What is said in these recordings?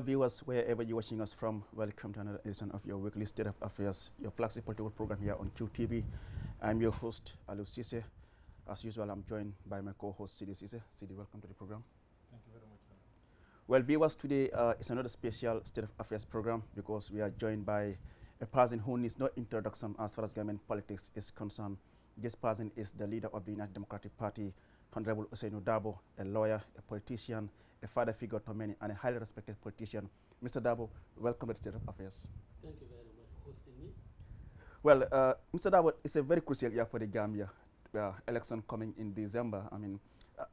viewers, wherever you're watching us from, welcome to another edition of your weekly State of Affairs, your flagship political program here on QTV. I'm your host, Aliou Cisse. As usual, I'm joined by my co-host, Sidi Cisse. Sidi, welcome to the program. Thank you very much. Well, viewers, today is another special State of Affairs program because we are joined by a person who needs no introduction as far as Gambian politics is concerned. This person is the leader of the United Democratic Party, Honorable Ousainou Darboe, a lawyer, a politician, a father figure to many, and a highly respected politician. Mr. Darboe, welcome to the State of Affairs. Thank you very much for hosting me. Well, Mr. Darboe, it's a very crucial year for the Gambia. Election coming in December. I mean,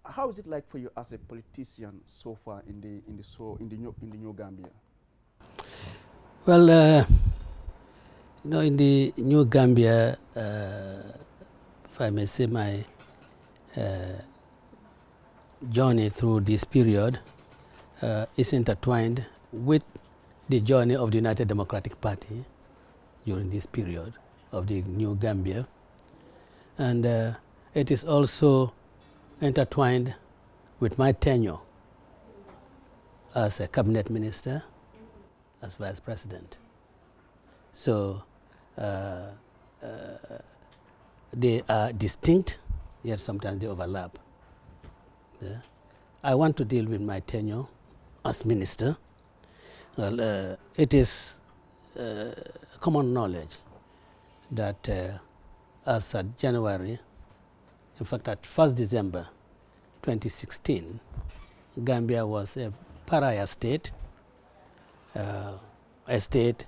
how is it like for you as a politician so far in the new Gambia? Well, in the new Gambia, if I may say, my journey through this period is intertwined with the journey of the United Democratic Party during this period of the new Gambia. And it is also intertwined with my tenure as a cabinet minister, as vice president. So they are distinct, yet sometimes they overlap. Yeah. I want to deal with my tenure as minister. Well, it is common knowledge that as at January, in fact at 1st December 2016, Gambia was a pariah state, a state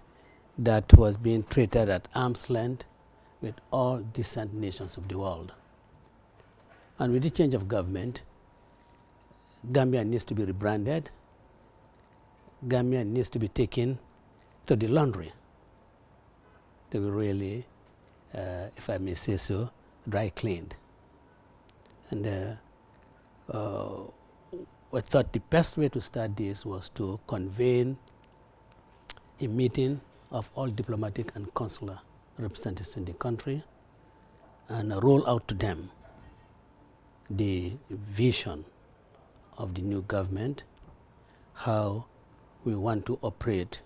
that was being treated at arm's length with all decent nations of the world. And with the change of government, Gambia needs to be rebranded. Gambia needs to be taken to the laundry to be really, if I may say so, dry cleaned. And I thought the best way to start this was to convene a meeting of all diplomatic and consular representatives in the country and roll out to them the vision of the new government, how we want to operate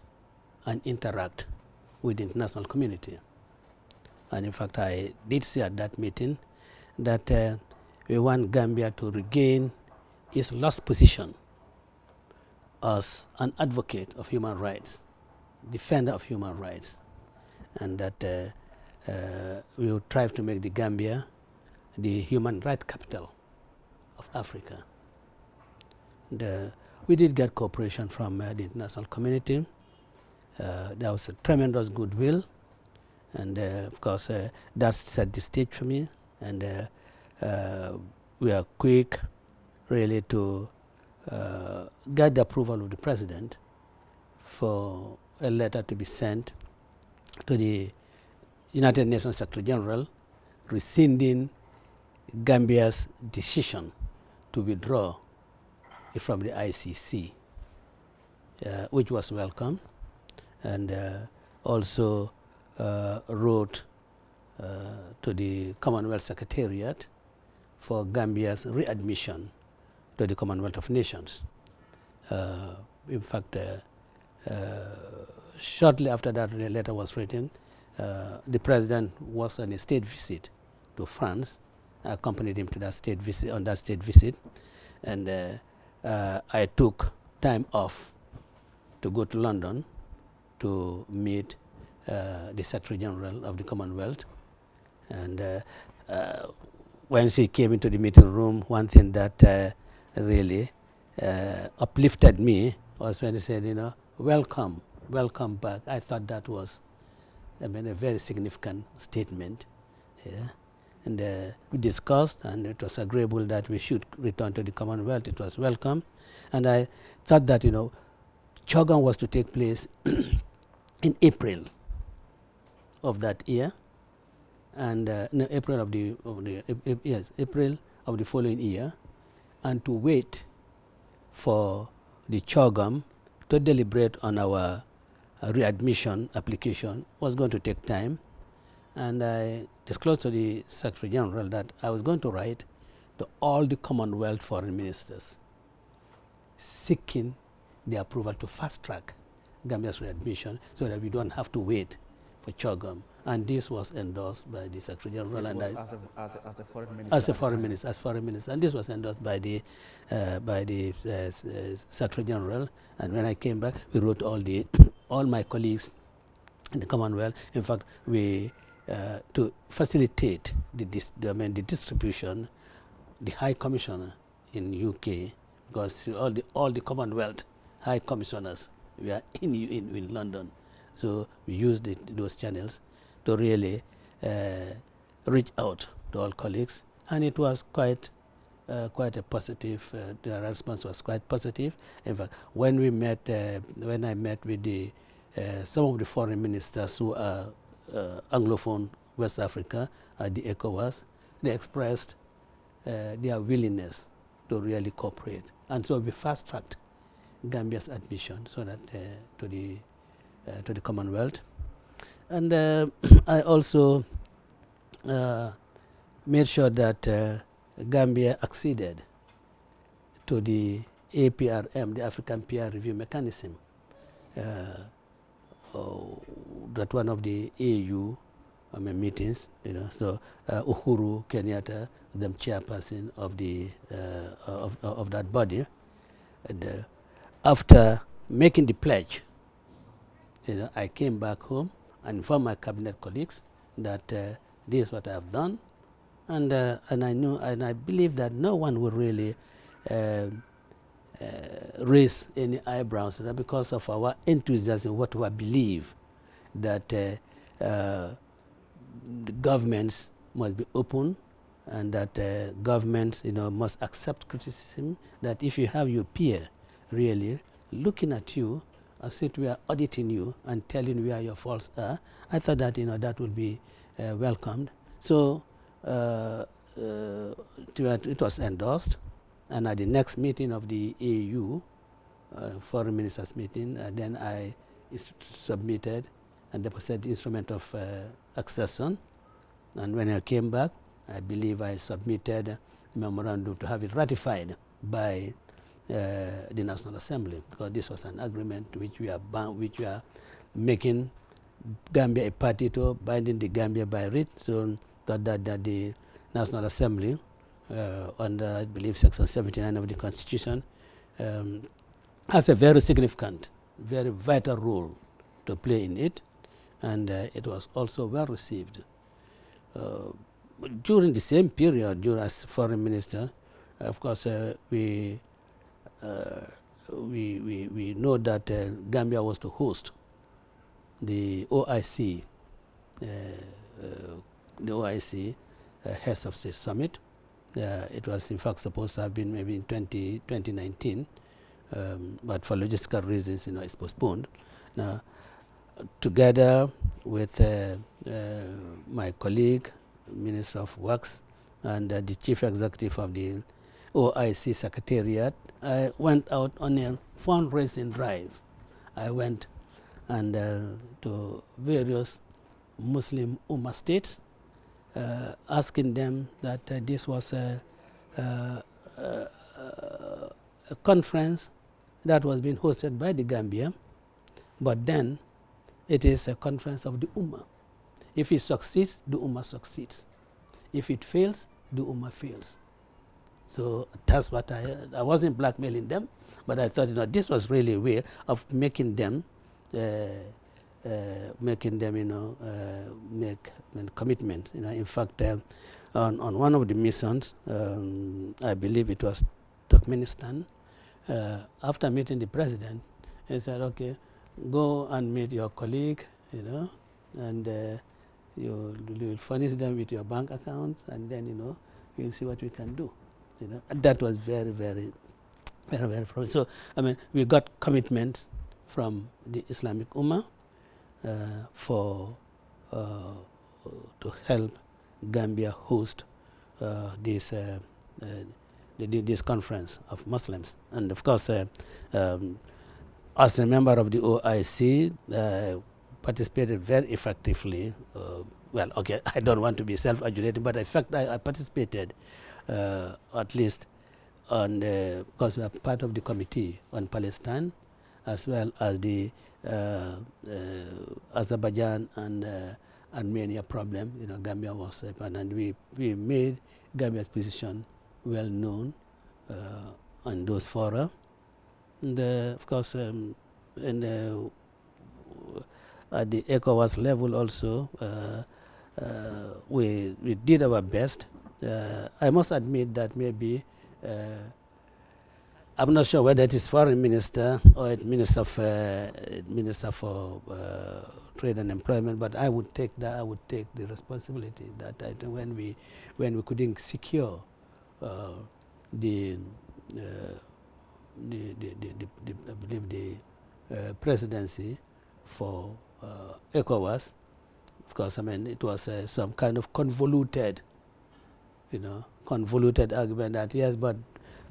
and interact with the international community. And in fact, I did say at that meeting that we want Gambia to regain its lost position as an advocate of human rights, defender of human rights, and that we will try to make the Gambia the human rights capital of Africa. And, we did get cooperation from the international community. There was a tremendous goodwill, and of course that set the stage for me, and we are quick really to get the approval of the president for a letter to be sent to the United Nations Secretary General rescinding Gambia's decision to withdraw from the ICC, which was welcome, and also wrote to the Commonwealth Secretariat for Gambia's readmission to the Commonwealth of Nations. In fact, shortly after that letter was written, the president was on a state visit to France. I accompanied him to that state visit, and I took time off to go to London to meet the Secretary General of the Commonwealth. And when she came into the meeting room, one thing that really uplifted me was when he said, welcome back. I thought that was a very significant statement. Yeah. And we discussed, and it was agreeable that we should return to the Commonwealth. It was welcome. And I thought that, CHOGM was to take place in April of that year, and April of the following year, and to wait for the CHOGM to deliberate on our readmission application was going to take time. And I disclosed to the Secretary General that I was going to write to all the Commonwealth foreign ministers seeking the approval to fast-track Gambia's readmission so that we don't have to wait for CHOGM. And this was endorsed by the Secretary General and as a foreign minister. as foreign minister, and this was endorsed by the Secretary General. And when I came back, we wrote all my colleagues in the Commonwealth. In fact, we to facilitate the distribution, the High Commissioner in UK, because all the Commonwealth High Commissioners were in London, so we used those channels to really reach out to all colleagues, and it was quite a positive. The response was quite positive. In fact, when I met with some of the foreign ministers who are Anglophone West Africa at the ECOWAS, they expressed their willingness to really cooperate, and so we fast-tracked Gambia's admission so that to the Commonwealth. And I also made sure that Gambia acceded to the APRM, the African Peer Review Mechanism, that one of the AU meetings, so Uhuru Kenyatta, the chairperson of that body, and after making the pledge, I came back home and informed my cabinet colleagues that this is what I have done, and I knew and I believe that no one would really raise any eyebrows because of our enthusiasm, what we believe that the governments must be open, and that governments must accept criticism, that if you have your peer really looking at you as if we are auditing you and telling where your faults are, I thought that that would be welcomed. So it was endorsed, and at the next meeting of the AU foreign ministers meeting, then I submitted and deposited the instrument of accession, and when I came back, I believe I submitted a memorandum to have it ratified by the National Assembly, because this was an agreement which we are making Gambia a party to, binding the Gambia by writ. So that the National Assembly, under I believe Section 79 of the Constitution, has a very significant, very vital role to play in it, and it was also well received. During the same period, as foreign minister, of course, we know that Gambia was to host the OIC, Heads of State Summit. It was in fact supposed to have been maybe in 2019, but for logistical reasons, it's postponed. Now, together with my colleague, Minister of Works, and the Chief Executive of the OIC Secretariat, I went out on a fundraising drive. I went and to various Muslim Ummah states, asking them that this was a conference that was being hosted by the Gambia, but then it is a conference of the Ummah. If it succeeds, the Ummah succeeds. If it fails, the Ummah fails. So that's what I wasn't blackmailing them, but I thought this was really a way of making them make commitments. In fact, on one of the missions, I believe it was Turkmenistan, after meeting the president, he said, okay, go and meet your colleague, and you will furnish them with your bank account, and then you'll see what we can do. And that was very, very, very, very promising. So we got commitment from the Islamic Ummah to help Gambia host this conference of Muslims. And of course, as a member of the OIC, participated very effectively. Well, okay, I don't want to be self-adulating, but in fact, I participated at least on because we are part of the committee on Palestine, as well as the Azerbaijan and Armenia problem. Gambia was and we made Gambia's position well known on those fora. And, of course, at the ECOWAS level also, we did our best. I must admit that maybe I'm not sure whether it is foreign minister or minister for trade and employment, but I would take that. I would take the responsibility that when we couldn't secure the presidency for ECOWAS. Of course, it was some kind of convoluted argument that yes, but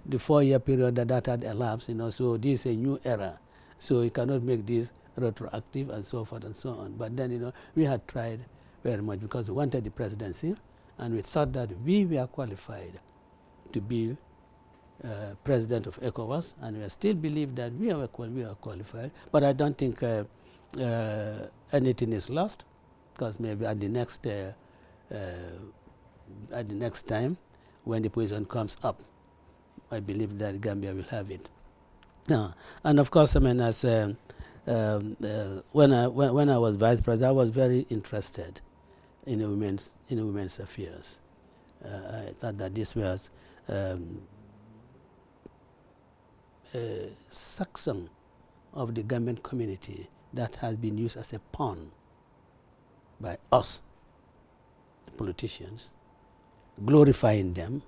the 4-year period that had elapsed, so this is a new era, so you cannot make this retroactive and so forth and so on. But then, we had tried very much because we wanted the presidency, and we thought that we were qualified to be president of ECOWAS, and we still believe that we are qualified. But I don't think anything is lost, because maybe at the next time when the position comes up, I believe that Gambia will have it. And of course, as when I was vice president, I was very interested in women's affairs. I thought that this was a section of the Gambian community that has been used as a pawn by us, the politicians, glorifying them,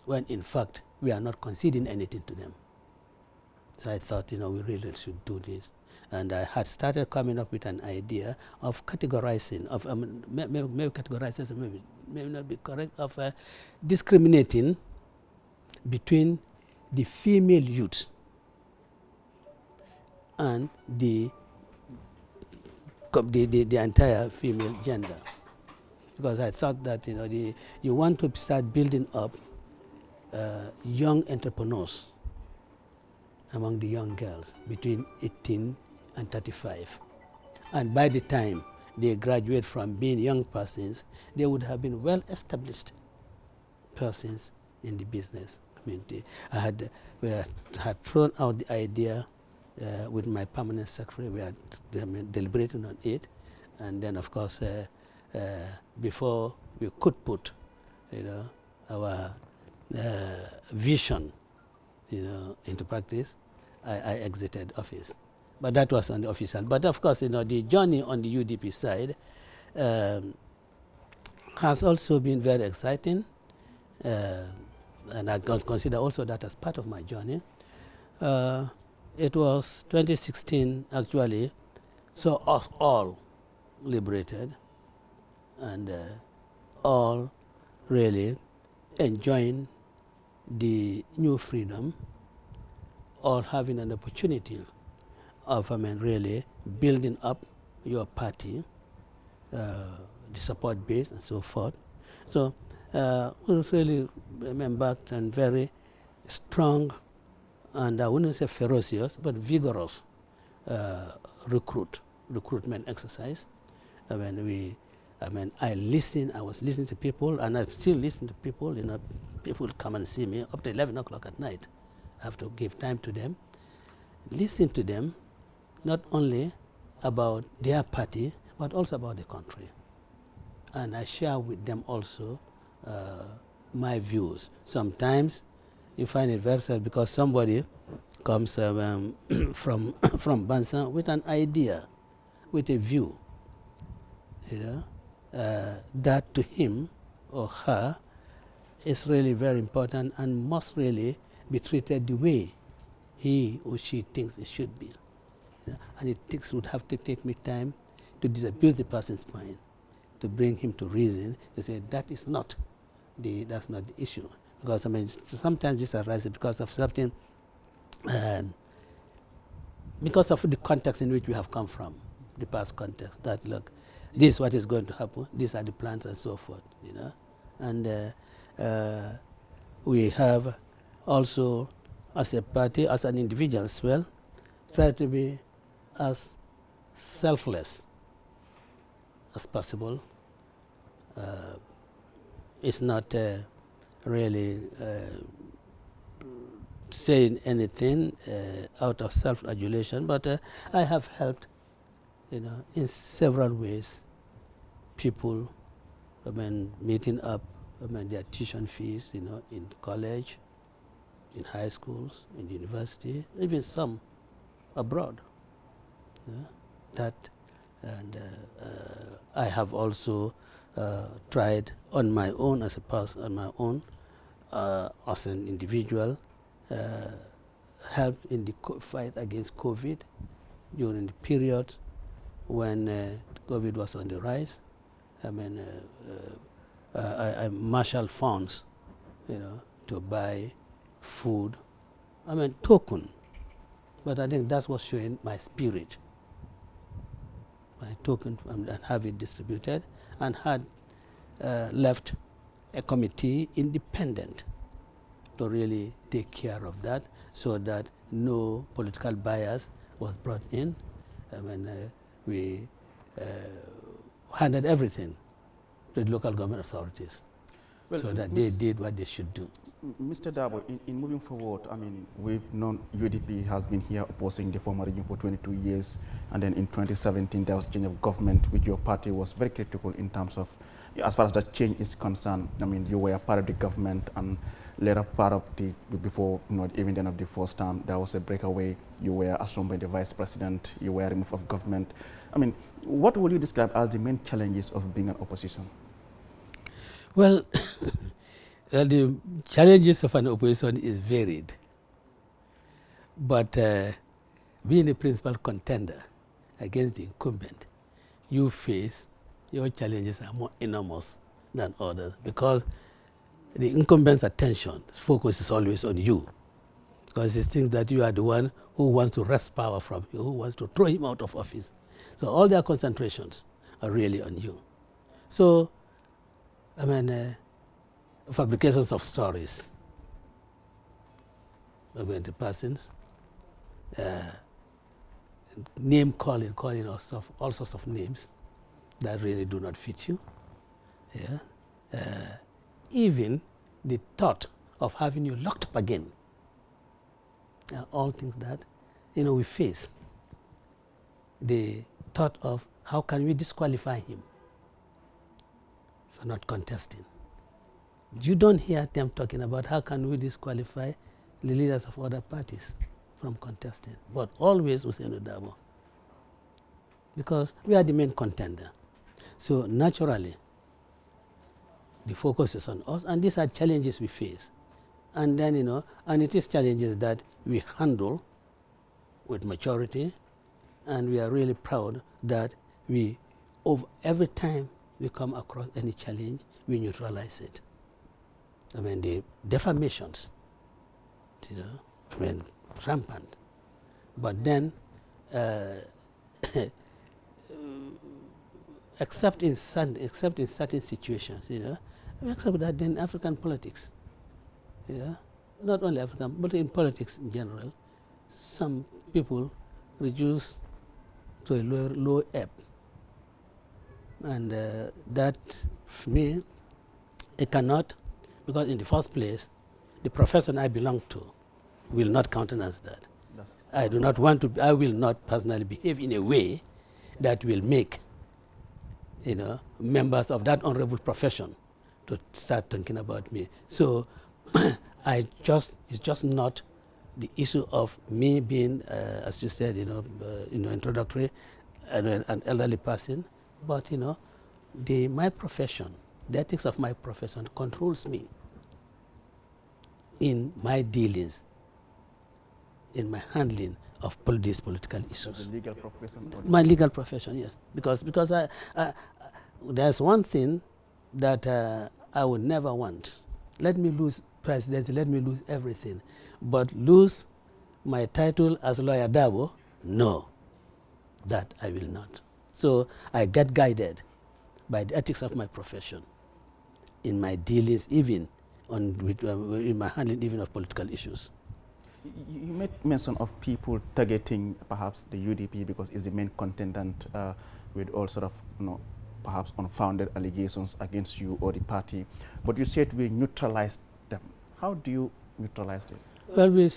when in fact we are not conceding anything to them. So I thought, we really should do this. And I had started coming up with an idea of categorizing, maybe categorizing, maybe not be correct, of discriminating between the female youth and the entire female gender. Because I thought that, you want to start building up young entrepreneurs among the young girls between 18 and 35. And by the time they graduate from being young persons, they would have been well-established persons in the business community. We had thrown out the idea with my permanent secretary. We had deliberated on it, and then of course before we could put our vision into practice, I exited office. But that was on the official. But of course, the journey on the UDP side has also been very exciting, and I consider also that as part of my journey. It was 2016 actually, saw us all liberated and all really enjoying the new freedom, or having an opportunity of really building up your party, the support base and so forth. So we really embarked on very strong, and I wouldn't say ferocious, but vigorous recruitment exercise. I was listening to people, and I still listen to people. People will come and see me up to 11 o'clock at night. I have to give time to them, listen to them, not only about their party, but also about the country. And I share with them also my views. Sometimes you find it very sad because somebody comes from Bansan with an idea, with a view, that to him or her is really very important and must really be treated the way he or she thinks it should be. And it would have to take me time to disabuse the person's mind, to bring him to reason, to say that's not the issue. Because sometimes this arises because of something, because of the context in which we have come from, the past context, that look, this is what is going to happen, these are the plans and so forth, And we have also, as a party, as an individual as well, try to be as selfless as possible. It's not really saying anything out of self-adulation, but I have helped, in several ways, people, meeting up, their tuition fees, in college, in high schools, in university, even some abroad. That, and I have also tried on my own as a person, as an individual, helped in the fight against COVID during the period when COVID was on the rise. I marshaled funds, to buy food. Token, but I think that was showing my spirit. My token, and have it distributed, and had left a committee independent to really take care of that, so that no political bias was brought in. We handed everything to the local government authorities, so that they did what they should do. Mr. Dabo, in moving forward, we've known UDP has been here opposing the former regime for 22 years, and then in 2017 there was change of government, which your party was very critical in terms of, as far as that change is concerned. You were part of the government, and later part of the, before even the end of the first term, there was a breakaway. You were assumed by the vice president, you were removed of government. What would you describe as the main challenges of being an opposition? Well, the challenges of an opposition is varied, but being a principal contender against the incumbent, your challenges are more enormous than others, because the incumbent's attention, focus is always on you, because he thinks that you are the one who wants to wrest power from you, who wants to throw him out of office. So all their concentrations are really on you. So, fabrications of stories about the persons, name calling all sorts of names that really do not fit you. Even the thought of having you locked up again. All things that we face. The thought of how can we disqualify him for not contesting. You don't hear them talking about how can we disqualify the leaders of other parties from contesting, but always Hussein Dabo, because we are the main contender. So naturally, the focus is on us, and these are challenges we face. And then, and it is challenges that we handle with maturity, and we are really proud that every time we come across any challenge, we neutralize it. The defamations, rampant. But then, except in certain situations, we accept that in African politics, not only African, but in politics in general, some people reduce to a low ebb. And that, for me, it cannot, because in the first place, the profession I belong to will not countenance that. I will not personally behave in a way that will make, members of that honorable profession to start thinking about me. So it's just not the issue of me being, as you said, introductory, an elderly person, but my profession, the ethics of my profession controls me in my dealings, in my handling of these political issues. The legal profession? My legal profession, yes. Because there's one thing that I would never want. Let me lose presidency, let me lose everything. But lose my title as Lawyer Dabo, no, that I will not. So I get guided by the ethics of my profession in my dealings, even in my handling even of political issues. You made mention of people targeting perhaps the UDP because it's the main contendant with all sort of, perhaps unfounded allegations against you or the party. But you said we neutralized them. How do you neutralize them? Well, we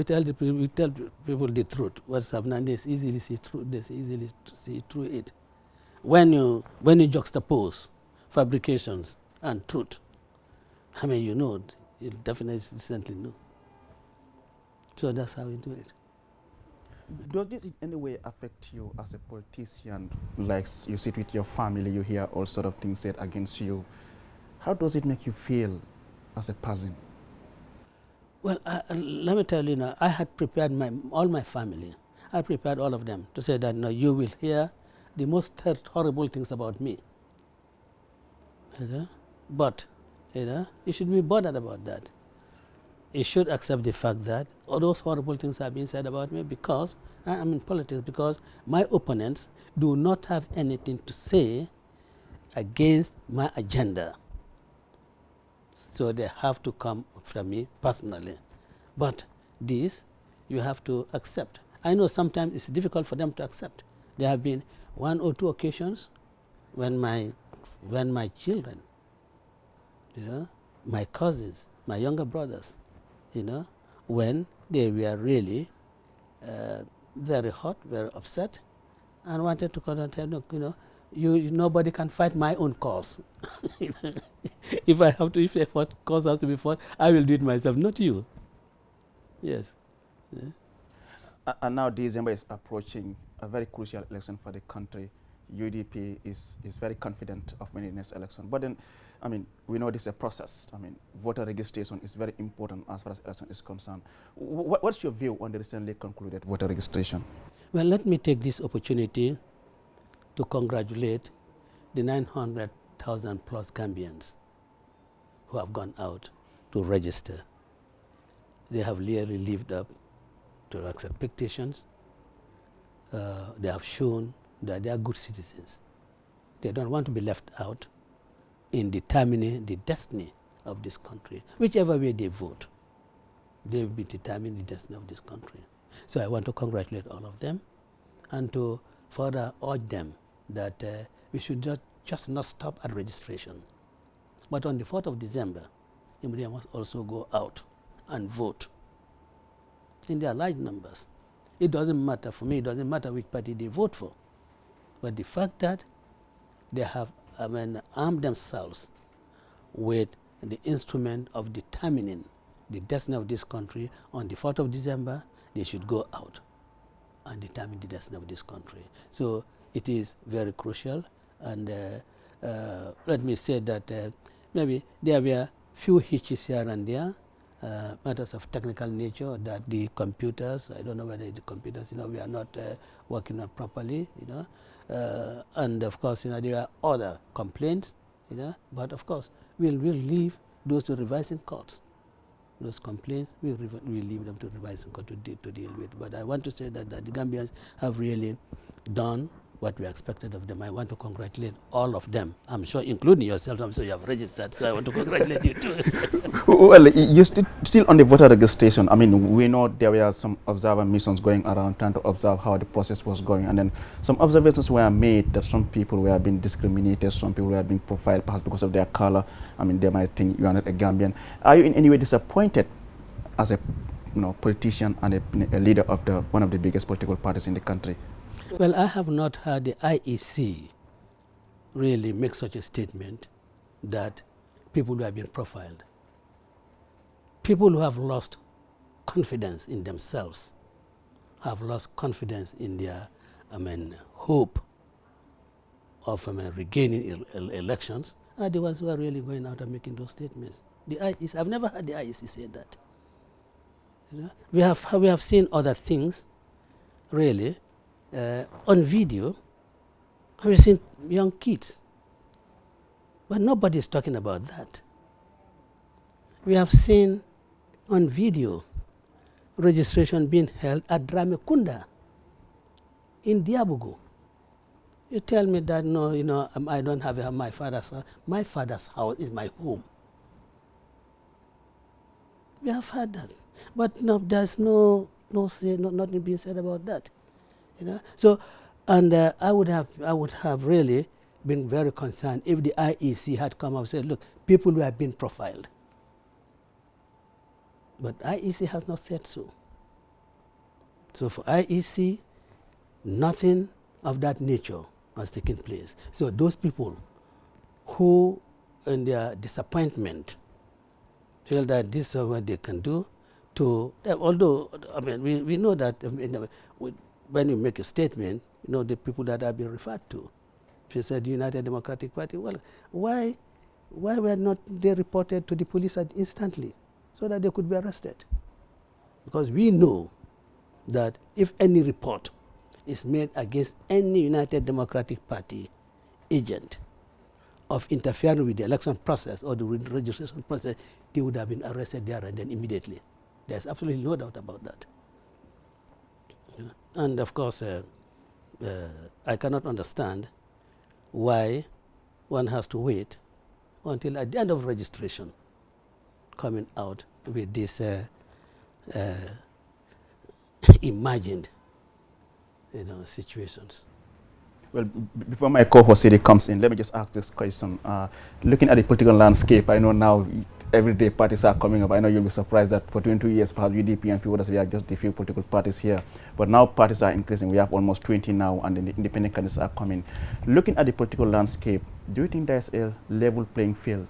tell people the truth. What's happening? They easily see through. They easily see through it. When you juxtapose fabrications and truth, I mean, you definitely recently know. So that's how we do it. Does this in any way affect you as a politician? Like you sit with your family, you hear all sort of things said against you. How does it make you feel as a person? Well, let me tell you now, I had prepared all my family. I prepared all of them to say that, no, you will hear the most horrible things about me. But, you shouldn't be bothered about that. You should accept the fact that all those horrible things have been said about me because I'm in politics, because my opponents do not have anything to say against my agenda. So they have to come from me personally. But this, you have to accept. I know sometimes it's difficult for them to accept. There have been 1 or 2 occasions when my children, my cousins, my younger brothers, when they were really very hot, very upset, and wanted to come and tell, look, nobody can fight my own cause. If a cause has to be fought, I will do it myself, not you. Yes. Yeah. And now December is approaching, a very crucial election for the country. UDP is very confident of winning the next election. But then, I mean, we know this is a process. I mean, voter registration is very important as far as election is concerned. What's your view on the recently concluded voter registration? Well, let me take this opportunity to congratulate the 900,000 plus Gambians who have gone out to register. They have really lived up to expectations. They have shown that they are good citizens. They don't want to be left out in determining the destiny of this country. Whichever way they vote, they will be determining the destiny of this country. So I want to congratulate all of them and to further urge them that we should just not stop at registration. But on the 4th of December, they must also go out and vote in their large numbers. It doesn't matter, for me, it doesn't matter which party they vote for. But the fact that they have armed themselves with the instrument of determining the destiny of this country on the 4th of December, they should go out and determine the destiny of this country. So it is very crucial, and let me say that maybe there were few hitches here and there, matters of technical nature that the computers, I don't know whether the computers, we are not working on properly, and of course, there are other complaints, but of course, we'll leave those to revising courts. Those complaints, we'll leave them to revising court to deal with. But I want to say that the Gambians have really done what we expected of them. I want to congratulate all of them. I'm sure, including yourself, I'm sure you have registered, so I want to congratulate you too. Well, you're still on the voter registration. I mean, we know there were some observer missions going around trying to observe how the process was going, and then some observations were made that some people were being discriminated, some people were being profiled perhaps because of their color. I mean, they might think you are not a Gambian. Are you in any way disappointed as a politician and a leader of one of the biggest political parties in the country? Well, I have not heard the IEC really make such a statement that people who have been profiled, people who have lost confidence in themselves, have lost confidence in their, hope of regaining elections, are the ones who are really going out and making those statements. The IEC, I've never heard the IEC say that. We have seen other things, really. On video, we've seen young kids, but nobody is talking about that. We have seen on video registration being held at Dramekunda in Diabugo. You tell me that, no, I don't have my father's house. My father's house is my home. We have heard that. But no, there's nothing being said about that. So, and I would have really been very concerned if the IEC had come up and said, look, people who have been profiled. But IEC has not said so. So for IEC, nothing of that nature has taken place. So those people who, in their disappointment, feel that this is what they can do although, I mean, we know that when you make a statement, the people that have been referred to. If you said United Democratic Party, well, why were not they reported to the police instantly so that they could be arrested? Because we know that if any report is made against any United Democratic Party agent of interfering with the election process or the registration process, they would have been arrested there and then immediately. There's absolutely no doubt about that. And of course, I cannot understand why one has to wait until at the end of registration coming out with this imagined situations. Well, before my co-host comes in, let me just ask this question. Looking at the political landscape, I know now everyday parties are coming up. I know you'll be surprised that for 22 years, perhaps UDP and few others, we are just a few political parties here. But now parties are increasing. We have almost 20 now, and the independent candidates are coming. Looking at the political landscape, do you think there's a level playing field?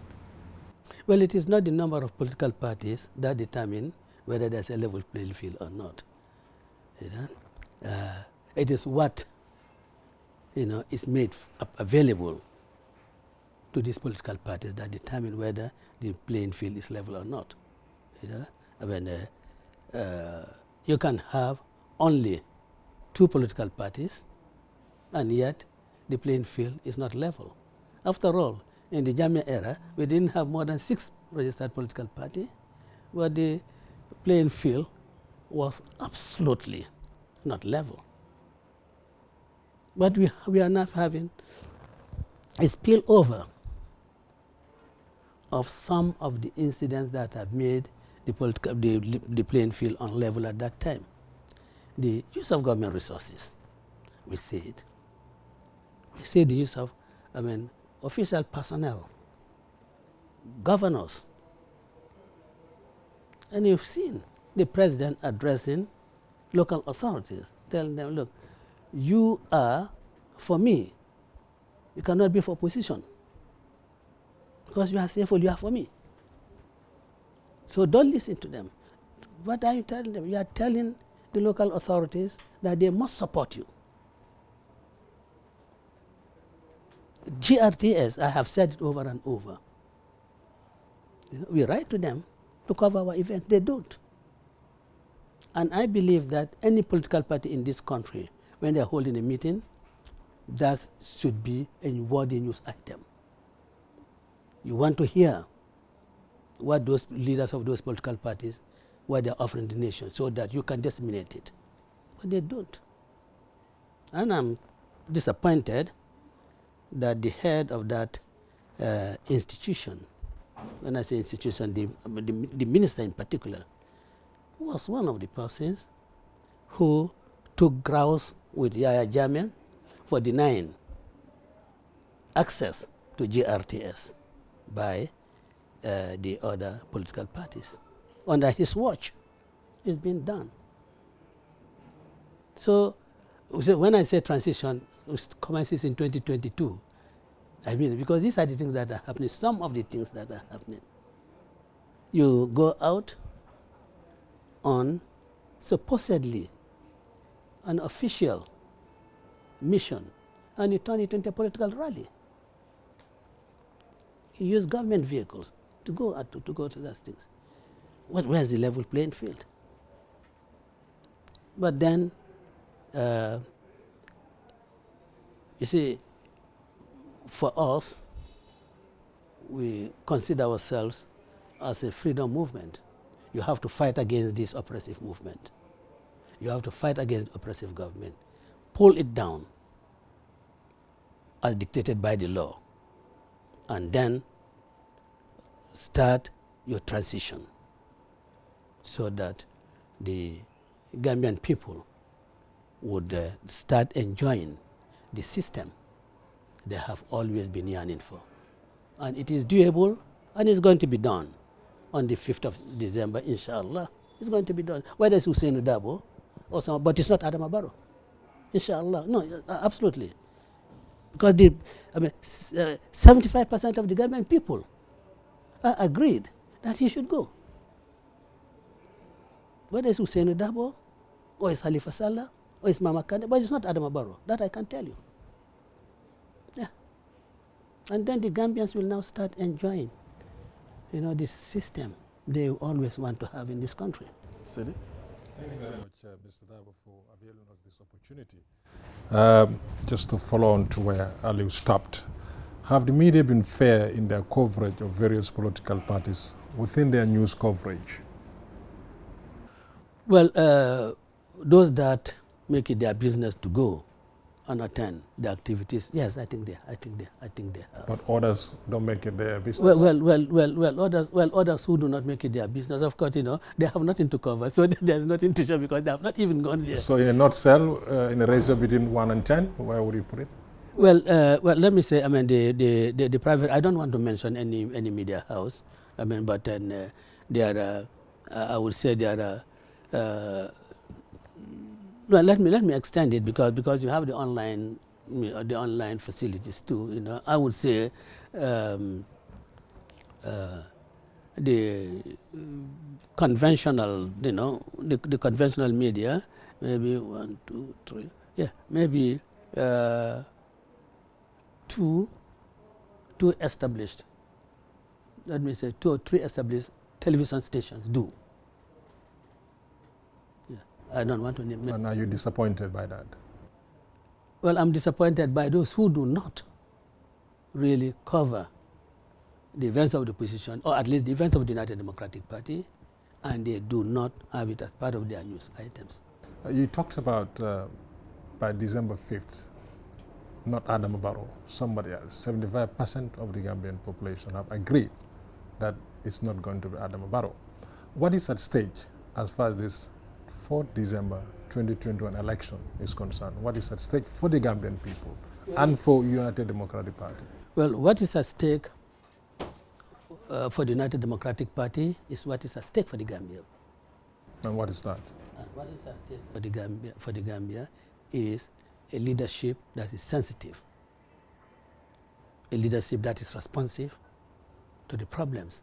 Well, it is not the number of political parties that determine whether there's a level playing field or not. It is what is made available to these political parties that determine whether the playing field is level or not. I mean, you can have only 2 political parties, and yet the playing field is not level. After all, in the Jamia era, we didn't have more than 6 registered political parties, but the playing field was absolutely not level. But we are now having a spillover of some of the incidents that have made the playing field unlevel at that time. The use of government resources, we see it. We see the use of, official personnel, governors. And you've seen the president addressing local authorities, telling them, look, you are for me. You cannot be for opposition. Because you are saying, you are for me. So don't listen to them. What are you telling them? You are telling the local authorities that they must support you. GRTS, I have said it over and over. We write to them to cover our events. They don't. And I believe that any political party in this country, when they're holding a meeting, that should be a worthy news item. You want to hear what those leaders of those political parties, what they're offering the nation, so that you can disseminate it. But they don't. And I'm disappointed that the head of that institution, when I say institution, the minister in particular, was one of the persons who took grouse with Yahya Jammeh for denying access to GRTS by the other political parties. Under his watch, it's been done. So when I say transition, it commences in 2022. I mean, because these are the things that are happening, some of the things that are happening. You go out on supposedly an official mission, and you turn it into a political rally. You use government vehicles to go to those things. Where's the level playing field? But then, you see, for us, we consider ourselves as a freedom movement. You have to fight against this oppressive movement. You have to fight against oppressive government. Pull it down as dictated by the law, and then start your transition. so that the Gambian people would start enjoying the system they have always been yearning for. And it is doable, and it's going to be done on the 5th of December, inshallah. It's going to be done. Whether it's Hussein Dabo or someone, but it's not Adam Barrow. Inshallah. No, absolutely. Because 75% of the Gambian people are agreed that he should go. Whether it's Hussein Dabo, or it's Halifa Sallah, or it's Mama Kande, but it's not Adam Barrow. That I can tell you. Yeah. And then the Gambians will now start enjoying, this system they always want to have in this country. Sidi? Thank you very much, Mr. Dabo, for availing us this opportunity. Just to follow on to where Ali stopped, have the media been fair in their coverage of various political parties within their news coverage? Well, those that make it their business to go and attend the activities, yes, I think they have. But others don't make it their business? Others who do not make it their business, of course, they have nothing to cover, so there's nothing to show because they have not even gone there. So in a nutshell, in a ratio between 1 and 10, where would you put it? Well, let me say, the private, I don't want to mention any media house, but then there are, I would say there are, well, let me extend it because you have the online facilities too. I would say the conventional, the conventional media, maybe 1, 2, 3, yeah, maybe two established. Let me say 2 or 3 established television stations do. I don't want to name. And are you disappointed by that? Well, I'm disappointed by those who do not really cover the events of the opposition, or at least the events of the United Democratic Party, and they do not have it as part of their news items. You talked about by December 5th, not Adam Barrow, somebody else. 75% of the Gambian population have agreed that it's not going to be Adam Barrow. What is at stake as far as this 4th December 2021 election is concerned? What is at stake for the Gambian people and for United Democratic Party? Well, what is at stake for the United Democratic Party is what is at stake for the Gambia. And what is that? And what is at stake for the Gambia is a leadership that is sensitive, a leadership that is responsive to the problems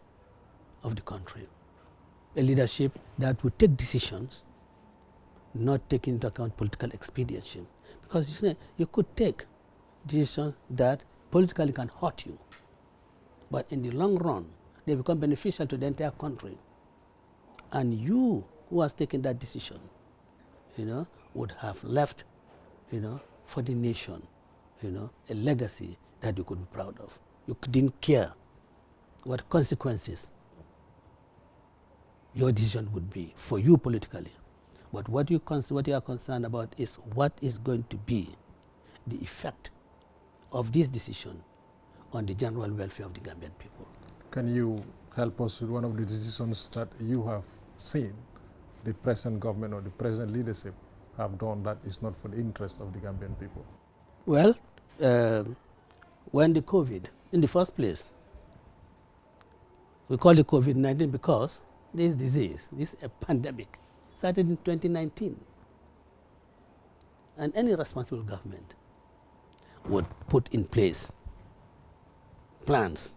of the country, a leadership that will take decisions not taking into account political expediency. Because you could take decisions that politically can hurt you, but in the long run, they become beneficial to the entire country. And you who has taken that decision, would have left, for the nation, a legacy that you could be proud of. You didn't care what consequences your decision would be for you politically. But what you are concerned about is what is going to be the effect of this decision on the general welfare of the Gambian people. Can you help us with one of the decisions that you have seen the present government or the present leadership have done that is not for the interest of the Gambian people? Well, when the COVID, in the first place, we call it COVID-19 because this disease, this pandemic, started in 2019. And any responsible government would put in place plans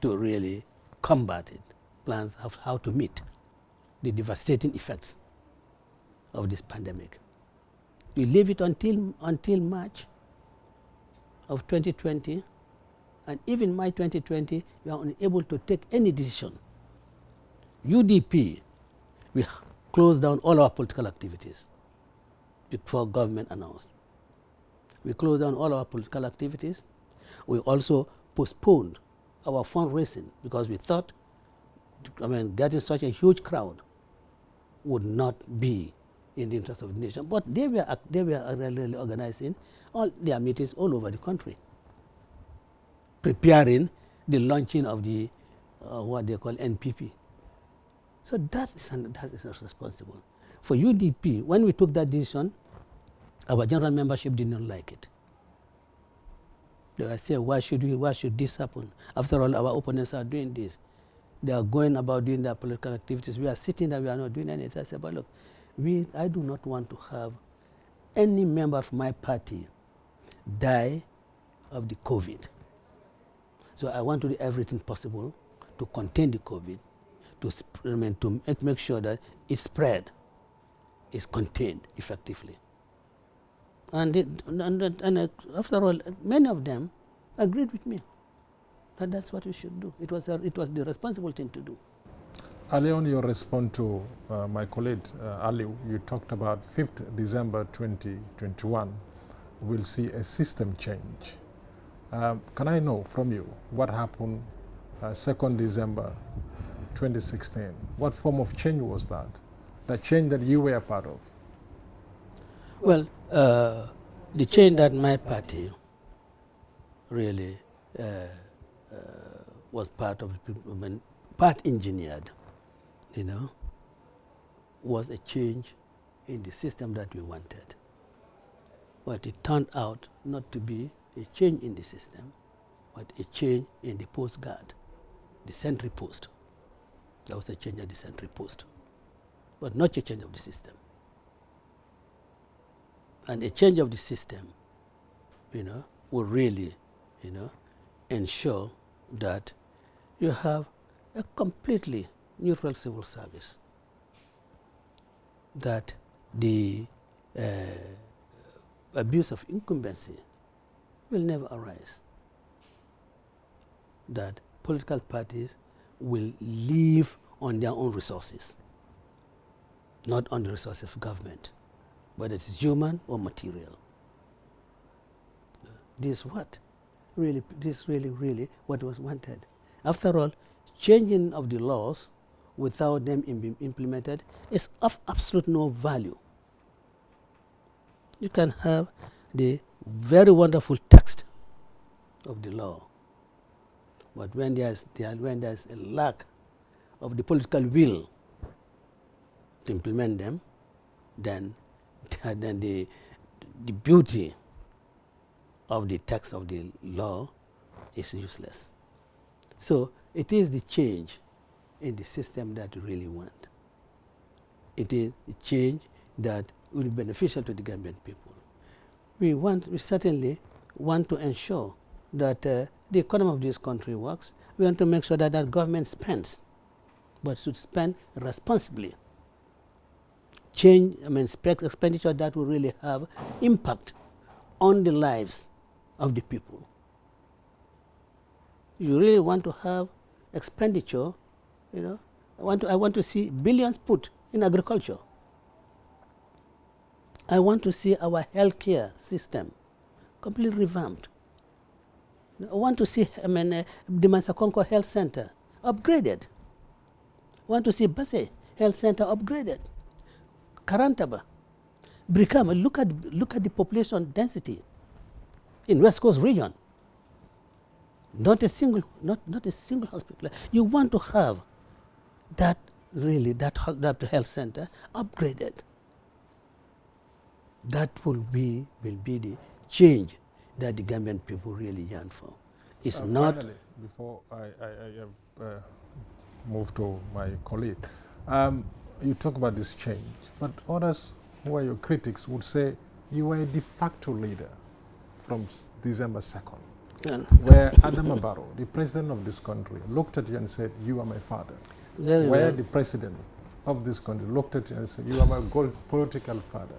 to really combat it, plans of how to meet the devastating effects of this pandemic. We leave it until March of 2020, and even March 2020, we are unable to take any decision. UDP, we closed down all our political activities before government announced. We closed down all our political activities. We also postponed our fundraising because we thought, getting such a huge crowd would not be in the interest of the nation. But they were really organizing all their meetings all over the country, preparing the launching of the what they call NPP. So that is responsible. For UDP, when we took that decision, our general membership did not like it. They were saying, why should this happen? After all, our opponents are doing this. They are going about doing their political activities. We are sitting there, we are not doing anything. I said, but look, I do not want to have any member of my party die of the COVID. So I want to do everything possible to contain the COVID, to make sure that its spread is contained effectively. And after all, many of them agreed with me that that's what we should do. It was the responsible thing to do. Earlier on your response to my colleague Ali, you talked about 5th December 2021, we'll see a system change. Can I know from you what happened 2nd December 2016? What form of change was that? The change that you were a part of? Well, the change that my party really was part engineered, was a change in the system that we wanted. But it turned out not to be a change in the system, but a change in the post guard, the sentry post. There was a change at the sentry post, but not a change of the system. And a change of the system, will really, ensure that you have a completely neutral civil service, that the abuse of incumbency will never arise, that political parties will live on their own resources, not on the resources of government, whether it is human or material. This is really what was wanted. After all, changing of the laws without them being implemented is of absolute no value. You can have the very wonderful text of the law, but when there's a lack of the political will to implement them, then the beauty of the text of the law is useless. So it is the change in the system that we really want. It is a change that will be beneficial to the Gambian people. We certainly want to ensure that the economy of this country works. We want to make sure that government spends, but should spend responsibly. Expenditure that will really have impact on the lives of the people. You really want to have expenditure, I want to see billions put in agriculture. I want to see our healthcare system completely revamped. I want to see the Mansakonko Health Center upgraded. I want to see Basse Health Center upgraded. Karantaba, Brikama, look at the population density in West Coast region. Not a single hospital. You want to have that health center upgraded. That will be the change that the Gambian people really yearn for. It's not. Finally, before I move to my colleague, you talk about this change, but others who are your critics would say you were a de facto leader from December 2nd, where Adama Barrow, the president of this country, looked at you and said, "You are my father." Where the president of this country looked at you and said, "You are my political father."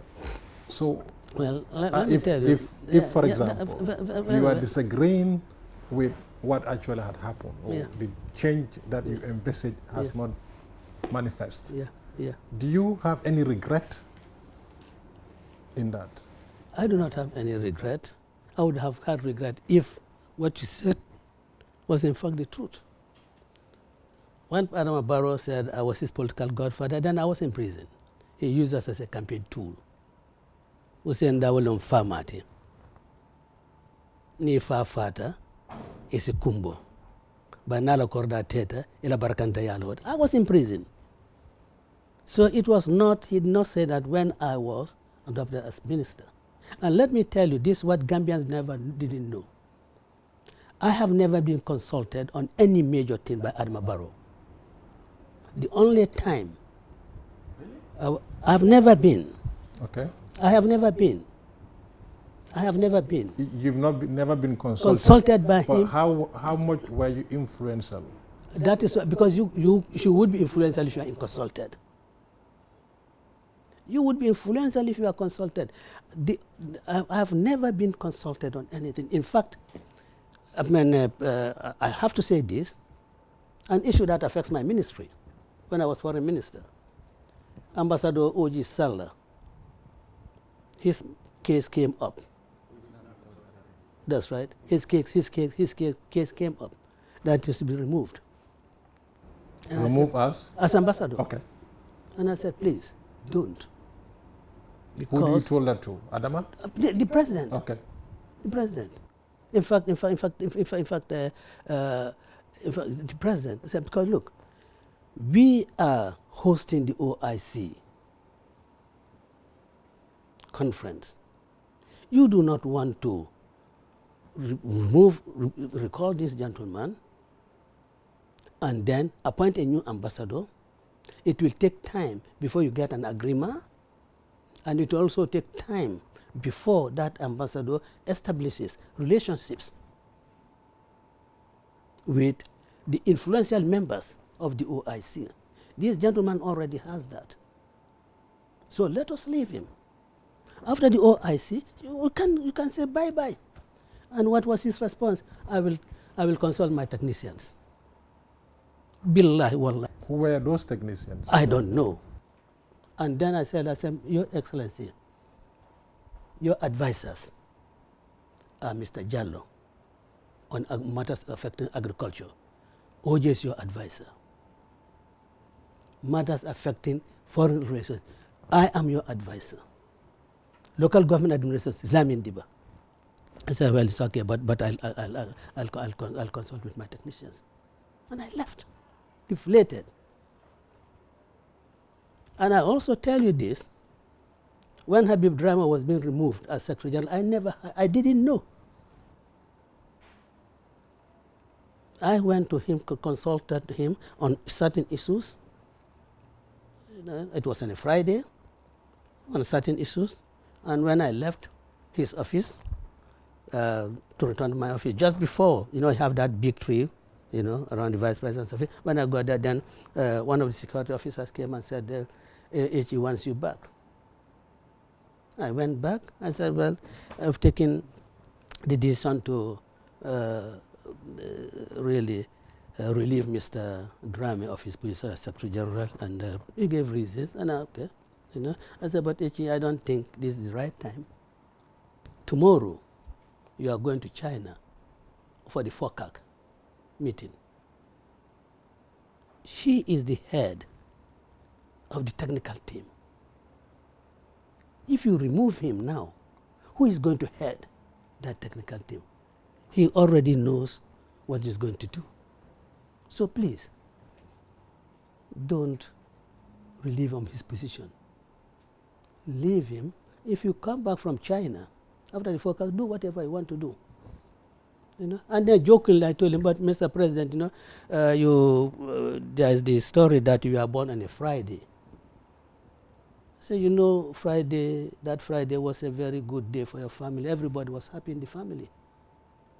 So, let me tell you, if for example, you are disagreeing with what actually had happened, or the change that you envisaged has not manifest, do you have any regret in that? I do not have any regret. I would have had regret if what you said was in fact the truth. When Adama Barrow said I was his political godfather, then I was in prison. He used us as a campaign tool. Usen dawalon famati. Ni fa fata isi kumbo. by Nala Korda Teta, Ila Barakanta Yalod. I was in prison. So it was not, he did not say that when I was adopted as minister. And let me tell you, this is what Gambians didn't know. I have never been consulted on any major thing by Adama Barrow. The only time I've never been. Okay. I have never been. You've never been Consulted by but him. How much were you influential? That is because you would be influential if you are consulted. You would be influential if you are consulted. I have never been consulted on anything. In fact, I mean, I have to say this, an issue that affects my ministry. When I was foreign minister, Ambassador O.G. Salla, his case came up. That's right. His case came up. That used to be removed. And Remove us? As ambassador. Okay. And I said, please, don't. Who do you told that to? Adama? The president. Okay. The president. In fact, the president. I said, because look, we are hosting the OIC conference. You do not want to recall this gentleman and then appoint a new ambassador. It will take time before you get an agreement, and it will also take time before that ambassador establishes relationships with the influential members of the OIC. This gentleman already has that. So let us leave him. After the OIC, you can say bye-bye. And what was his response? I will consult my technicians. Billahi wallah. Who were those technicians? I don't know. And then I said, Your Excellency, your advisors are Mr. Jallo on matters affecting agriculture. OJ is your advisor. Matters affecting foreign relations, I am your advisor. Local government administration, Islamic Diba. I said, well, it's okay, but I'll consult with my technicians. And I left, deflated. And I also tell you this, when Habib Drama was being removed as Secretary General, I didn't know. I went to him, consulted him on certain issues. It was on a Friday, on certain issues. And when I left his office, to return to my office, just before, you have that big tree, around the vice president's office. When I got there, then one of the security officers came and said, he wants you back. I went back. I said, well, I've taken the decision to really relieve Mr. Drame of his position as Secretary General, and he gave reasons, and okay. I said, but I don't think this is the right time. Tomorrow, you are going to China for the FOCAC meeting. She is the head of the technical team. If you remove him now, who is going to head that technical team? He already knows what he's going to do. So please, don't relieve him his position. Leave him. If you come back from China, after the FOCAC, do whatever you want to do. And then jokingly I told him, but Mr. President, there's the story that you are born on a Friday. So that Friday was a very good day for your family. Everybody was happy in the family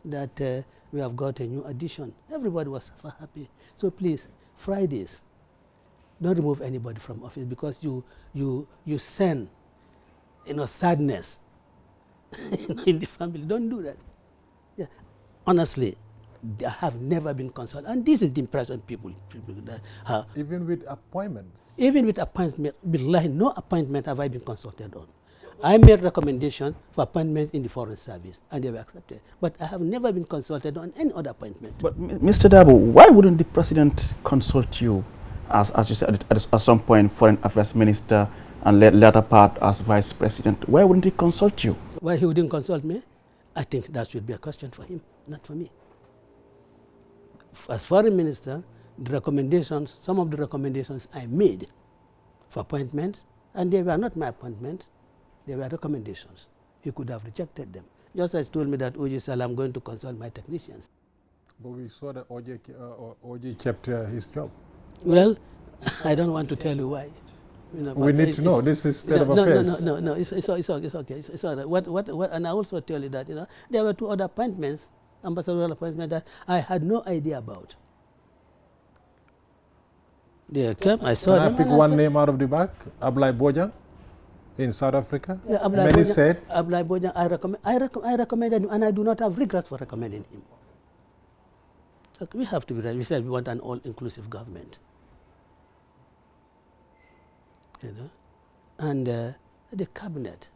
that we have got a new addition. Everybody was happy. So please, Fridays, don't remove anybody from office, because you send sadness in the family. Don't do that. Yeah. Honestly, I have never been consulted, and this is the impression people that have. Even with appointments? Even with appointment, no appointment have I been consulted on. I made recommendation for appointment in the Foreign Service, and they were accepted. But I have never been consulted on any other appointment. But Mr. Dabo, why wouldn't the president consult you, as you said, at some point, Foreign Affairs Minister, and later part as Vice President? Why wouldn't he consult you? Why he wouldn't consult me? I think that should be a question for him, not for me. as foreign minister, the recommendations, some of the recommendations I made for appointments, and they were not my appointments, they were recommendations. He could have rejected them. Just as he told me that, OJ Sala, I'm going to consult my technicians. But we saw that OJ kept his job. Well, I don't want to tell you why. You know, we need to know. This is state of affairs. No. It's okay. It's all right. What? And I also tell you that there were 2 other appointments, ambassadorial appointments that I had no idea about. They came. I saw them. Can I pick one name out of the bag? Ablai Bojang in South Africa. Yeah, Many said. Ablai Bojang. I recommended him, and I do not have regrets for recommending him. Look, we have to be right. We said we want an all-inclusive government. And the cabinet,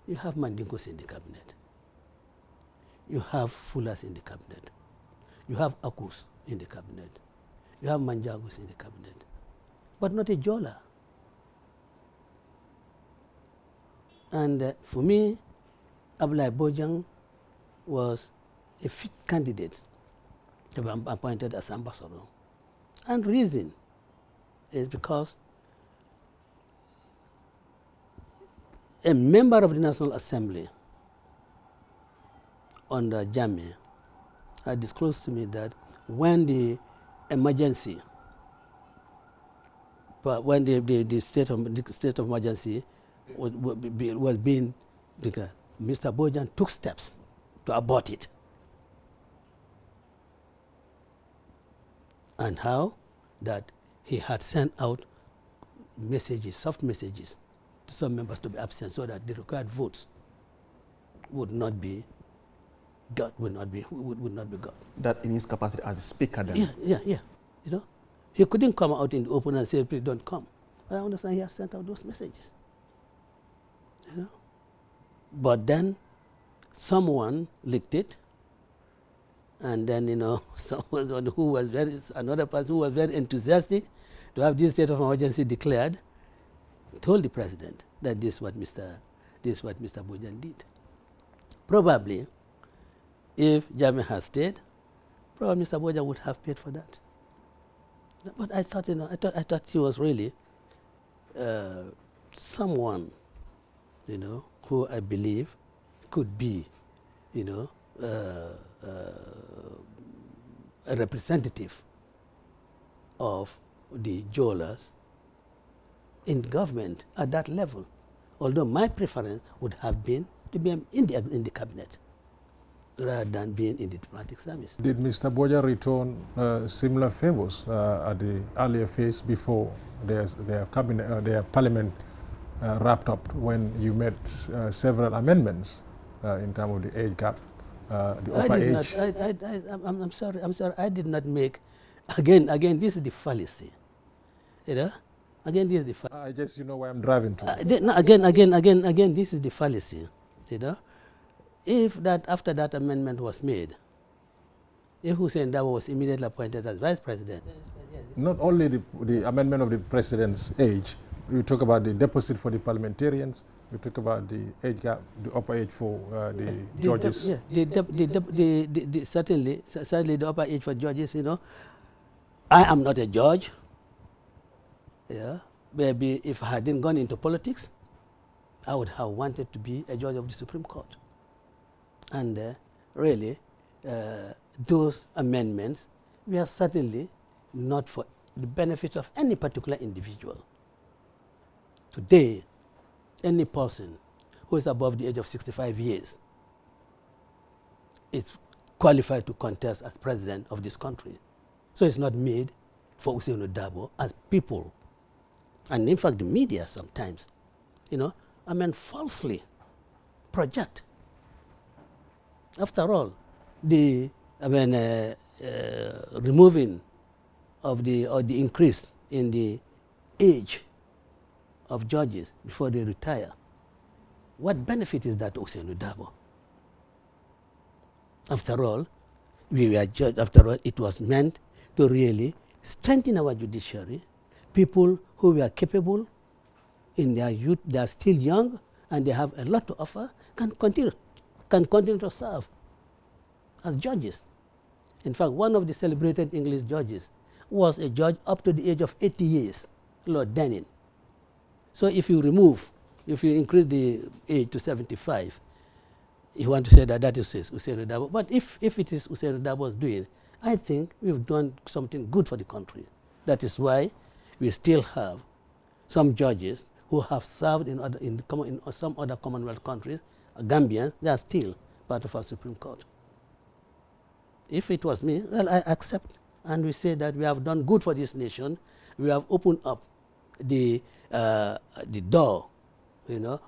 you have Mandingos in the cabinet, you have Fulas in the cabinet, you have Akus in the cabinet, you have Manjagos in the cabinet, but not a Jola. And for me, Ablai Bojang was a fit candidate to be appointed as ambassador. And reason is because a member of the National Assembly under Jammeh had disclosed to me that when the emergency, when the state of emergency was being, Mr. Bojang took steps to abort it. And how? That he had sent out messages, soft messages, to some members to be absent so that the required votes would not be got. That in his capacity as a speaker then? Yeah. You know, he couldn't come out in the open and say, please don't come. But I understand he has sent out those messages. You know? But then someone leaked it, and then, someone another person who was very enthusiastic to have this state of emergency declared, told the president that this is what Mr. Bojang did. Probably, if Jammeh had stayed, probably Mr. Bojang would have paid for that. But I thought, I thought he was really someone, who I believe could be, a representative of the Jolas in government at that level. Although my preference would have been to be in the cabinet rather than being in the diplomatic service. Did Mr. Bojang return similar favors at the earlier phase before their cabinet, their parliament wrapped up, when you made several amendments in terms of the age gap, the upper age? I'm sorry, I did not make, again, this is the fallacy, Again, this is the fallacy. I guess you know where I'm driving to. Again, this is the fallacy, If that, after that amendment was made, if Hussein Dabo was immediately appointed as vice president. Not only the amendment of the president's age, we talk about the deposit for the parliamentarians, we talk about the age gap, the upper age for the judges. Certainly the upper age for judges, I am not a judge. Maybe if I hadn't gone into politics, I would have wanted to be a judge of the Supreme Court. And really, those amendments were certainly not for the benefit of any particular individual. Today, any person who is above the age of 65 years is qualified to contest as president of this country. So it's not made for Hussein Dabo as people. And in fact, the media sometimes, falsely project. After all, the removing of the increase in the age of judges before they retire, what benefit is that to Hussein Dabo? After all, it was meant to really strengthen our judiciary. People who were capable in their youth, they are still young and they have a lot to offer, can continue to serve as judges. In fact, one of the celebrated English judges was a judge up to the age of 80 years, Lord Denning. So if you increase the age to 75, you want to say that is Ousainou Darboe. But if it is Ousainou Darboe's doing, I think we've done something good for the country. That is why we still have some judges who have served in some other Commonwealth countries, Gambians. They are still part of our Supreme Court. If it was me, well, I accept, and we say that we have done good for this nation. We have opened up the door,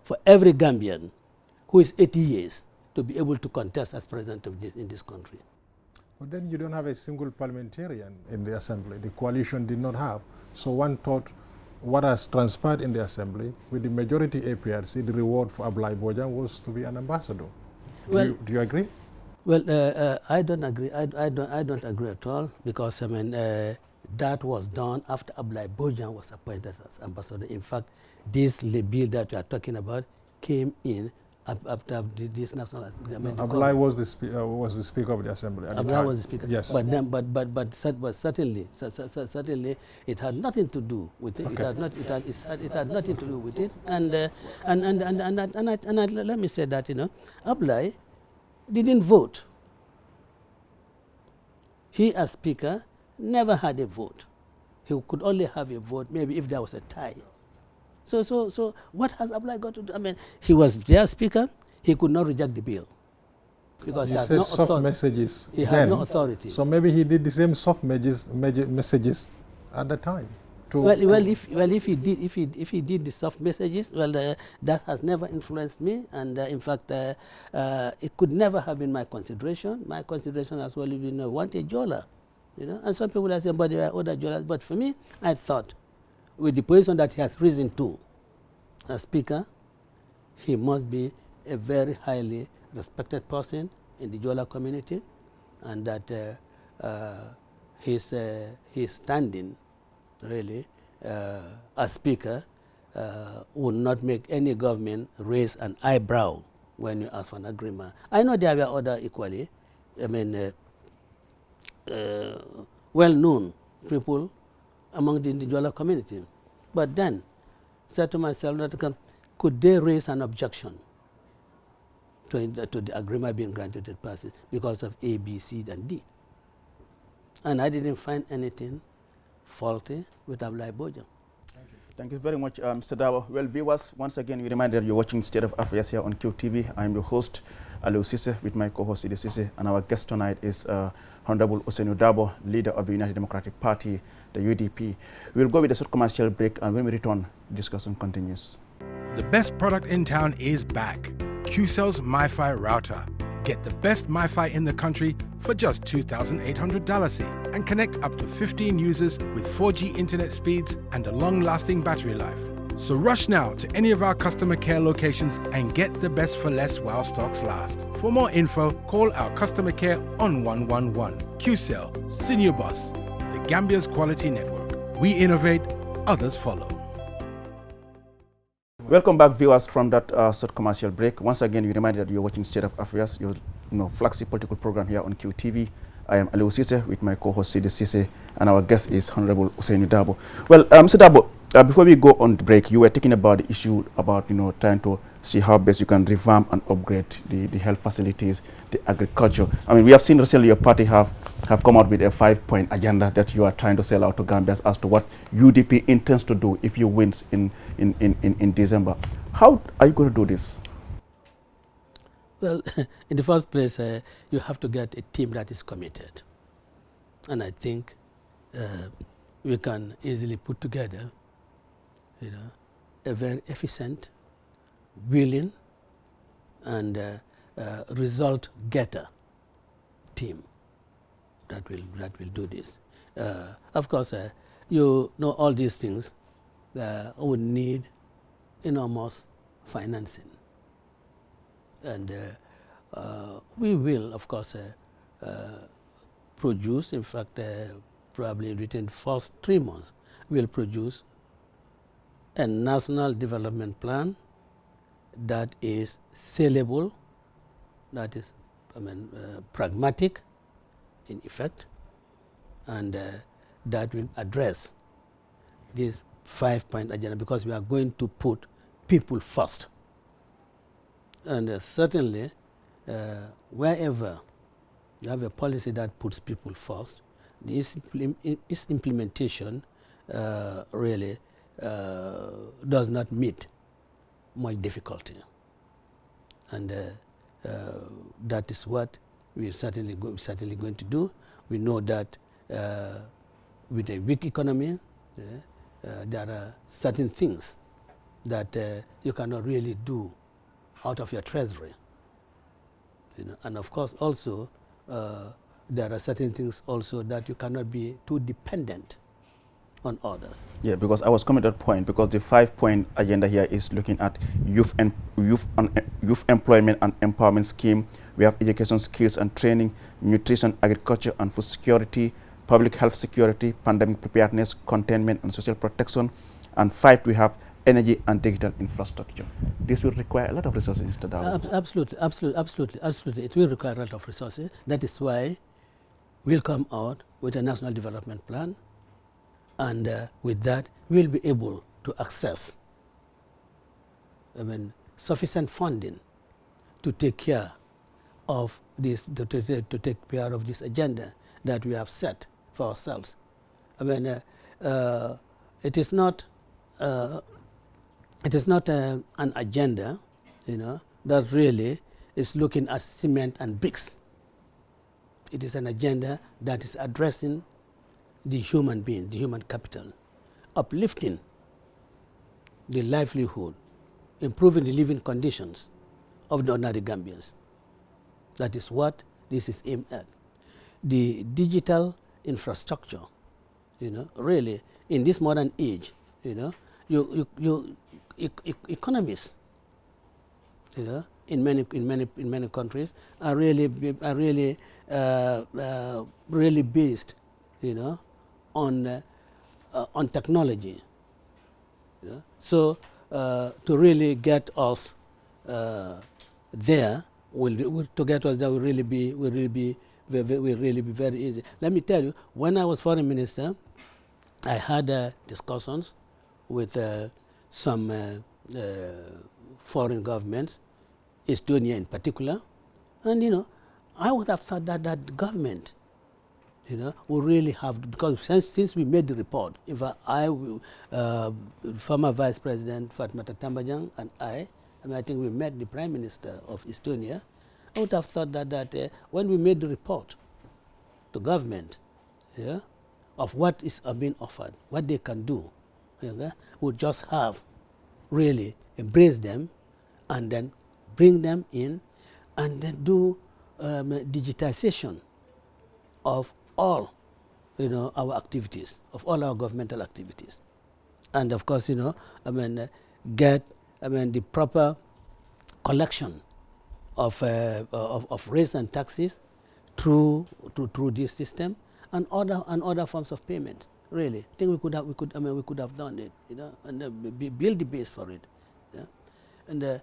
for every Gambian who is 80 years to be able to contest as president in this country. But then you don't have a single parliamentarian in the assembly. The coalition did not have. So one thought what has transpired in the assembly with the majority APRC, the reward for Ablai Bojang was to be an ambassador. Do you agree? Well, I don't agree. I don't agree at all, because that was done after Ablai Bojang was appointed as ambassador. In fact, this bill that we are talking about came in after this national. Ablai was the speaker of the assembly at the time. Ablai was the speaker. Yes. But certainly it had nothing to do with it. Okay. It had nothing to do with it. And let me say that Ablai didn't vote. He, as speaker, never had a vote. He could only have a vote maybe if there was a tie. So what has Ablai got to do? He was their speaker. He could not reject the bill because he has no authority. Soft messages. He had no authority. So maybe he did the same soft messages at the time. If he did the soft messages, that has never influenced me, and in fact, it could never have been my consideration. My consideration has always been want a Jola, And some people are saying, but there are other Jolas. But for me, I thought, with the position that he has risen to as speaker, he must be a very highly respected person in the Jola community, and that his standing really as speaker would not make any government raise an eyebrow when you ask for an agreement. I know there were other equally, well-known people among the individual community. But then, said to myself, that could they raise an objection to the agreement being granted to the person because of A, B, C, and D? And I didn't find anything faulty with Ablai Bojang. Thank you very much, Mr. Darboe. Well, viewers, once again, we remind that you're watching State of Affairs here on QTV. I'm your host, Aliou Cissé, with my co-host, Idi Cissé, and our guest tonight is Honorable Ousainou Darboe, leader of the United Democratic Party, the UDP. We'll go with a short commercial break, and when we return, the discussion continues. The best product in town is back. QCell's MiFi router. Get the best MiFi in the country for just $2,800 and connect up to 15 users with 4G internet speeds and a long-lasting battery life. So rush now to any of our customer care locations and get the best for less while stocks last. For more info, call our customer care on 111. QCell, Senior Boss, the Gambia's quality network. We innovate, others follow. Welcome back, viewers, from that short commercial break. Once again, we remind you that you're watching State of Affairs, your flagship political program here on QTV. I am Aliou Cissé with my co-host Idi Cissé, and our guest is Honorable Ousainou Darboe. Well, Mr. Darboe, before we go on the break, you were talking about the issue about trying to see how best you can revamp and upgrade the health facilities, the agriculture. We have seen recently your party have come out with a 5-point agenda that you are trying to sell out to Gambians as to what UDP intends to do if you win in December. How are you going to do this? Well, in the first place, you have to get a team that is committed. And I think we can easily put together a very efficient, willing, and result getter team that will do this. Of course, all these things would need enormous financing, and we will, of course, produce. In fact, probably within the first 3 months, we'll produce a national development plan that is saleable, that is pragmatic, in effect, and that will address this 5-point agenda, because we are going to put people first. And certainly, wherever you have a policy that puts people first, its implementation really does not meet much difficulty. And that is what we're certainly going to do. We know that with a weak economy, there are certain things that you cannot really do out of your treasury. And of course, also, there are certain things also that you cannot be too dependent on others. Yeah, because I was coming to that point, because the 5-point agenda here is looking at youth employment and empowerment scheme. We have education, skills and training, nutrition, agriculture and food security, public health security, pandemic preparedness, containment and social protection. And 5, we have energy and digital infrastructure. This will require a lot of resources, Mr. Dawo. Absolutely. It will require a lot of resources. That is why we'll come out with a national development plan, and with that, we'll be able to access sufficient funding to take care of this, to take care of this agenda that we have set for ourselves. It is not an agenda, that really is looking at cement and bricks. It is an agenda that is addressing the human being, the human capital, uplifting the livelihood, improving the living conditions of the ordinary Gambians. That is what this is aimed at. The digital infrastructure, really, in this modern age, economies, in many countries are really based, on technology. So to really get us there, will really be very easy. Let me tell you, when I was foreign minister, I had discussions with some foreign governments, Estonia in particular, and I would have thought that that government, will really have, because since we made the report, if former Vice President Fatmata Tambajang and I think we met the Prime Minister of Estonia, I would have thought that when we made the report to government, of what is being offered, what they can do, would just have really embrace them and then bring them in and then do digitization of all our activities, of all our governmental activities. And of course, get the proper collection of rates and taxes through this system and other forms of payment. Really, I think we could have done it, and build the base for it. And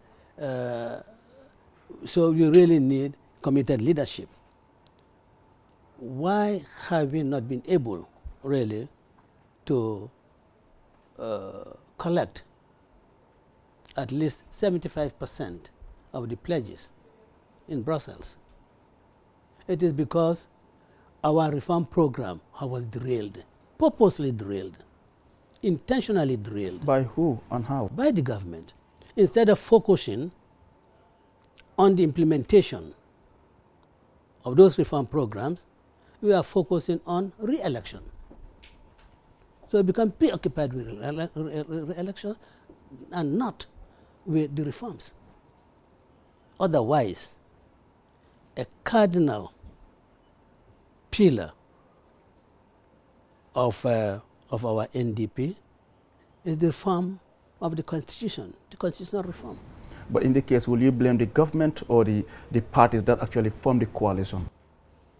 so we really need committed leadership. Why have we not been able really to collect at least 75% of the pledges in Brussels? It is because our reform program was derailed, purposely derailed, intentionally derailed. By who and how? By the government. Instead of focusing on the implementation of those reform programs, we are focusing on re-election. So we become preoccupied with re-election and not with the reforms. Otherwise, a cardinal pillar of our NDP is the reform of the Constitution, the constitutional reform. But in the case, will you blame the government or the parties that actually form the coalition?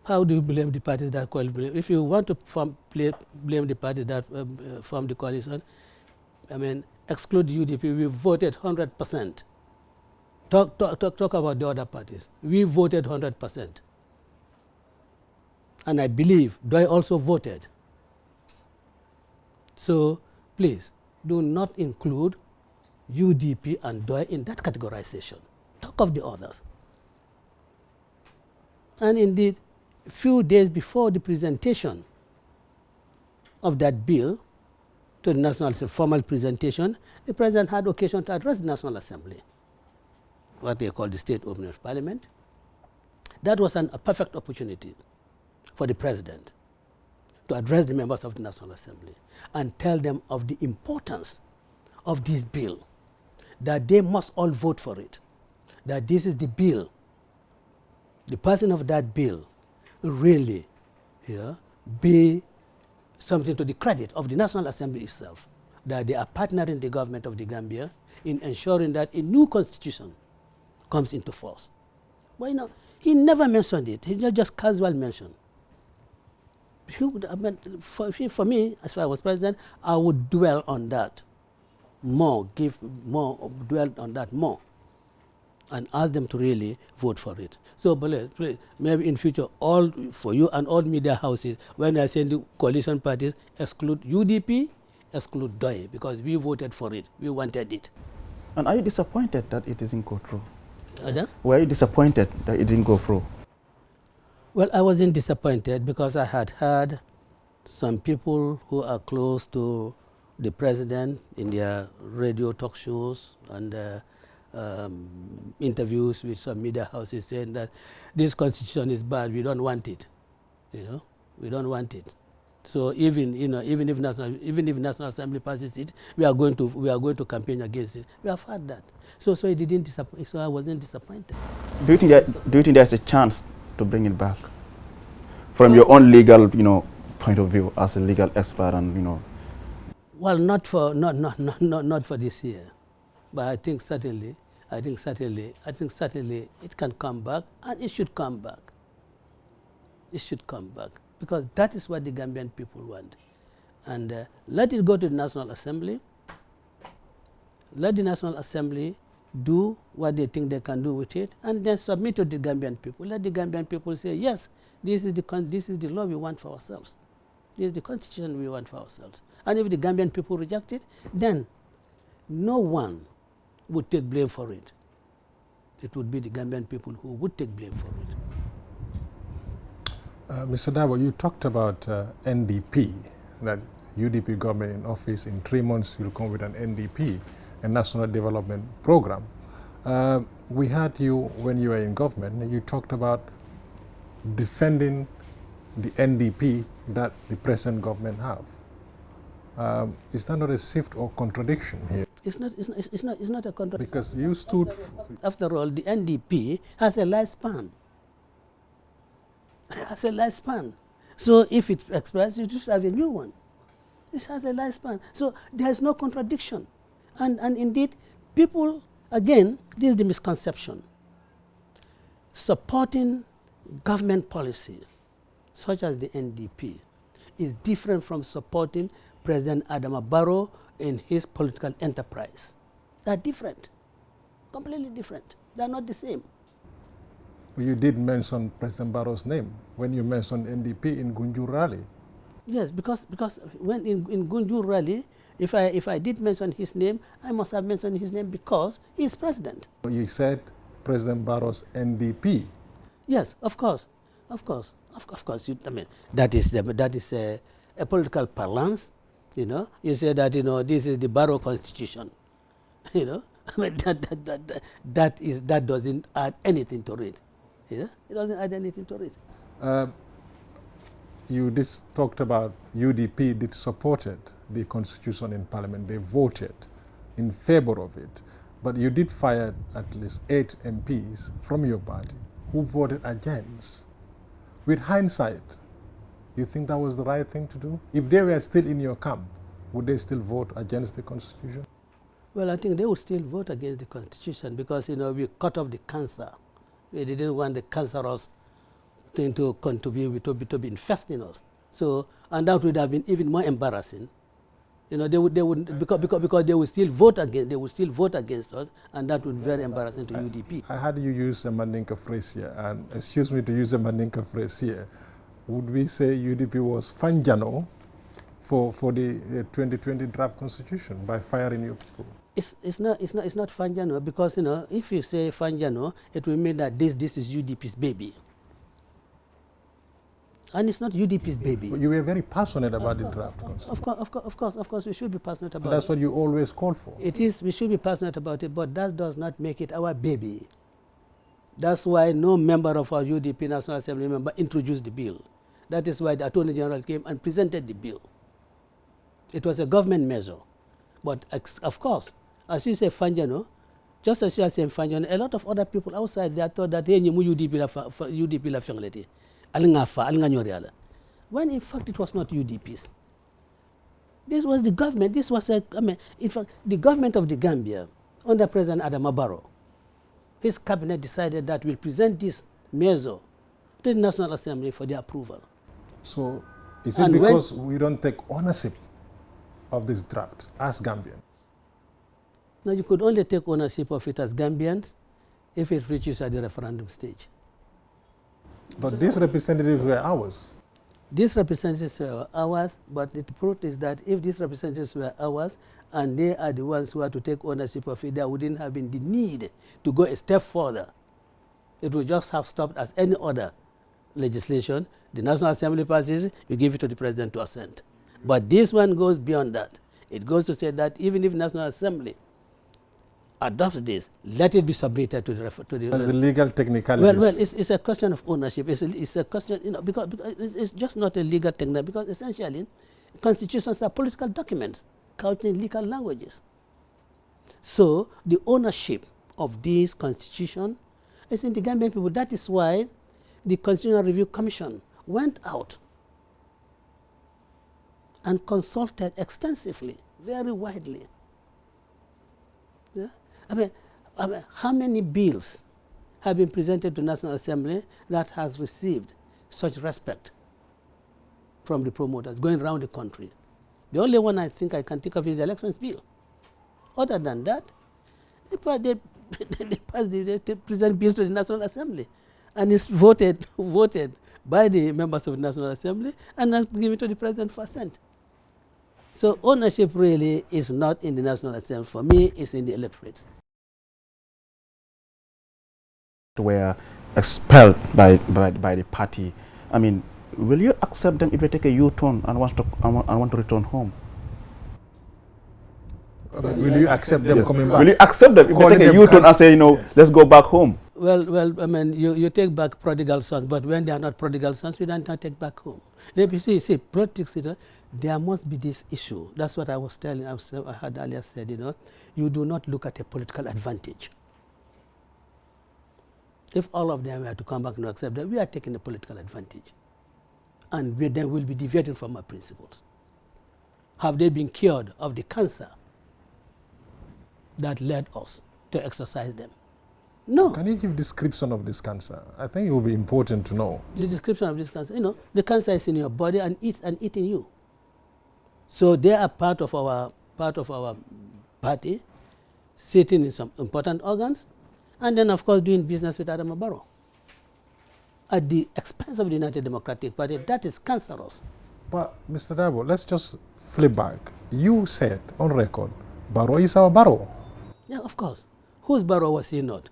How do you blame the parties that coalition? If you want to blame the parties that form the coalition, exclude UDP, we voted 100%. Talk about the other parties. We voted 100%. And I believe Doi also voted. So please do not include UDP and Doi in that categorization. Talk of the others. And indeed, a few days before the presentation of that bill to the National Assembly, formal presentation, the President had occasion to address the National Assembly, what they call the State Opening of Parliament. That was a perfect opportunity for the President to address the members of the National Assembly and tell them of the importance of this bill, that they must all vote for it, that this is the bill, the passing of that bill really be something to the credit of the National Assembly itself, that they are partnering the government of the Gambia in ensuring that a new constitution comes into force. But he never mentioned it. He just casual mention. For me, as far as I was president, I would dwell on that more, dwell on that more, and ask them to really vote for it. So, please, maybe in future, all for you and all media houses, when I send the coalition parties, exclude UDP, exclude Doi, because we voted for it. We wanted it. And are you disappointed that it didn't go through? Were you disappointed that it didn't go through? Well, I wasn't disappointed because I had heard some people who are close to the president in their radio talk shows and interviews with some media houses saying that this constitution is bad, we don't want it. We don't want it. So even if National Assembly passes it, we are going to campaign against it. We have heard that. So it didn't disappoint. So I wasn't disappointed. Do you think there's a chance to bring it back from your own legal point of view as a legal expert and Well, not for this year, but I think certainly it can come back, and it should come back. It should come back because that is what the Gambian people want, and let it go to the National Assembly. Let the National Assembly do what they think they can do with it, and then submit to the Gambian people. Let the Gambian people say, yes, this is the law we want for ourselves. This is the constitution we want for ourselves. And if the Gambian people reject it, then no one would take blame for it. It would be the Gambian people who would take blame for it. Mr. Dabo, you talked about NDP, that UDP government in office in 3 months you'll come with an NDP, a National Development Program. We had you when you were in government, you talked about defending the NDP that the present government have. Is that not a shift or contradiction here? It's not a contradiction. Because you stood... After all, the NDP has a lifespan. So if it expires, you just have a new one. It has a lifespan. So there is no contradiction. And indeed, people, again, this is the misconception. Supporting government policy, such as the NDP, is different from supporting President Adama Barrow in his political enterprise. They are different, completely different. They are not the same. You did mention President Barrow's name when you mentioned NDP in Gunjur rally. Yes, because when in Gunjur rally, if I did mention his name, I must have mentioned his name because he is president. You said President Barrow's NDP. Yes, of course. That is a political parlance. You say that this is the Barrow Constitution. That doesn't add anything to it. It doesn't add anything to it. You did talked about UDP did supported the constitution in parliament. They voted in favor of it. But you did fire at least 8 MPs from your party who voted against. With hindsight, you think that was the right thing to do? If they were still in your camp, would they still vote against the constitution? Well, I think they would still vote against the constitution because, we cut off the cancer. We didn't want the cancerous thing to contribute to be infesting us. So, and that would have been even more embarrassing. They would because they would still vote against. They would still vote against us, and that would be very embarrassing to UDP. I had you use a Mandinka phrase here, and excuse me to use a Mandinka phrase here. would we say UDP was Fanjano for the 2020 draft constitution by firing your people? It's not Fanjano, because if you say Fanjano, it will mean that this is UDP's baby. And it's not UDP's baby. But you were very passionate about the draft constitution. Of course, we should be passionate about That's it. what you always call for. It is, we should be passionate about it, but that does not make it our baby. That's why no member of our UDP National Assembly member introduced the bill. That is why the Attorney General came and presented the bill. It was a government measure. But of course, as you say Fanjano, just as you are saying Fanjano, a lot of other people outside there thought that hey, UDP la fengleti. When in fact it was not UDP's. This was the government, in fact, the government of the Gambia under President Adama Barrow. His cabinet decided that we'll present this measure to the National Assembly for their approval. So is it because we don't take ownership of this draft as Gambians? Now you could only take ownership of it as Gambians if it reaches at the referendum stage. But these representatives were ours. These representatives were ours, but the truth is that if these representatives were ours and they are the ones who are to take ownership of it, there wouldn't have been the need to go a step further. It would just have stopped as any other legislation. The National Assembly passes, you give it to the President to assent. But this one goes beyond that. It goes to say that even if the National Assembly adopts this, let it be submitted to the That's the legal technicalities. Well, it's a question of ownership. It's a question, because it's just not a legal technique, because essentially constitutions are political documents couched in legal languages. So the ownership of this constitution is in the Gambian people. That is why the Constitutional Review Commission went out and consulted extensively, very widely. Yeah? I mean, how many bills have been presented to National Assembly that has received such respect from the promoters going around the country? The only one I think I can think of is the elections bill. Other than that, they present bills to the National Assembly, and it's voted by the members of the National Assembly and then given to the President for assent. So ownership really is not in the National Assembly. For me, it's in the electorate. Were expelled by the party. I mean, will you accept them if they take a U-turn and want to return home? Will you accept them coming back? Will you accept them if they take a U-turn and say, let's go back home? Well, I mean, you take back prodigal sons, but when they are not prodigal sons, we don't take back home. See, politics, there must be this issue. That's what I was telling, I had earlier said, you do not look at a political advantage. If all of them were to come back and accept that, we are taking a political advantage. And then we'll be deviating from our principles. Have they been cured of the cancer that led us to exercise them? No. Can you give description of this cancer? I think it will be important to know. The description of this cancer, the cancer is in your body and eating you. So they are part of our party, sitting in some important organs, and then of course doing business with Adama Barrow at the expense of the United Democratic Party. That is cancerous. But Mr. Dabo, let's just flip back. You said on record, Barrow is our Barrow. Yeah, of course. Whose Barrow was he not?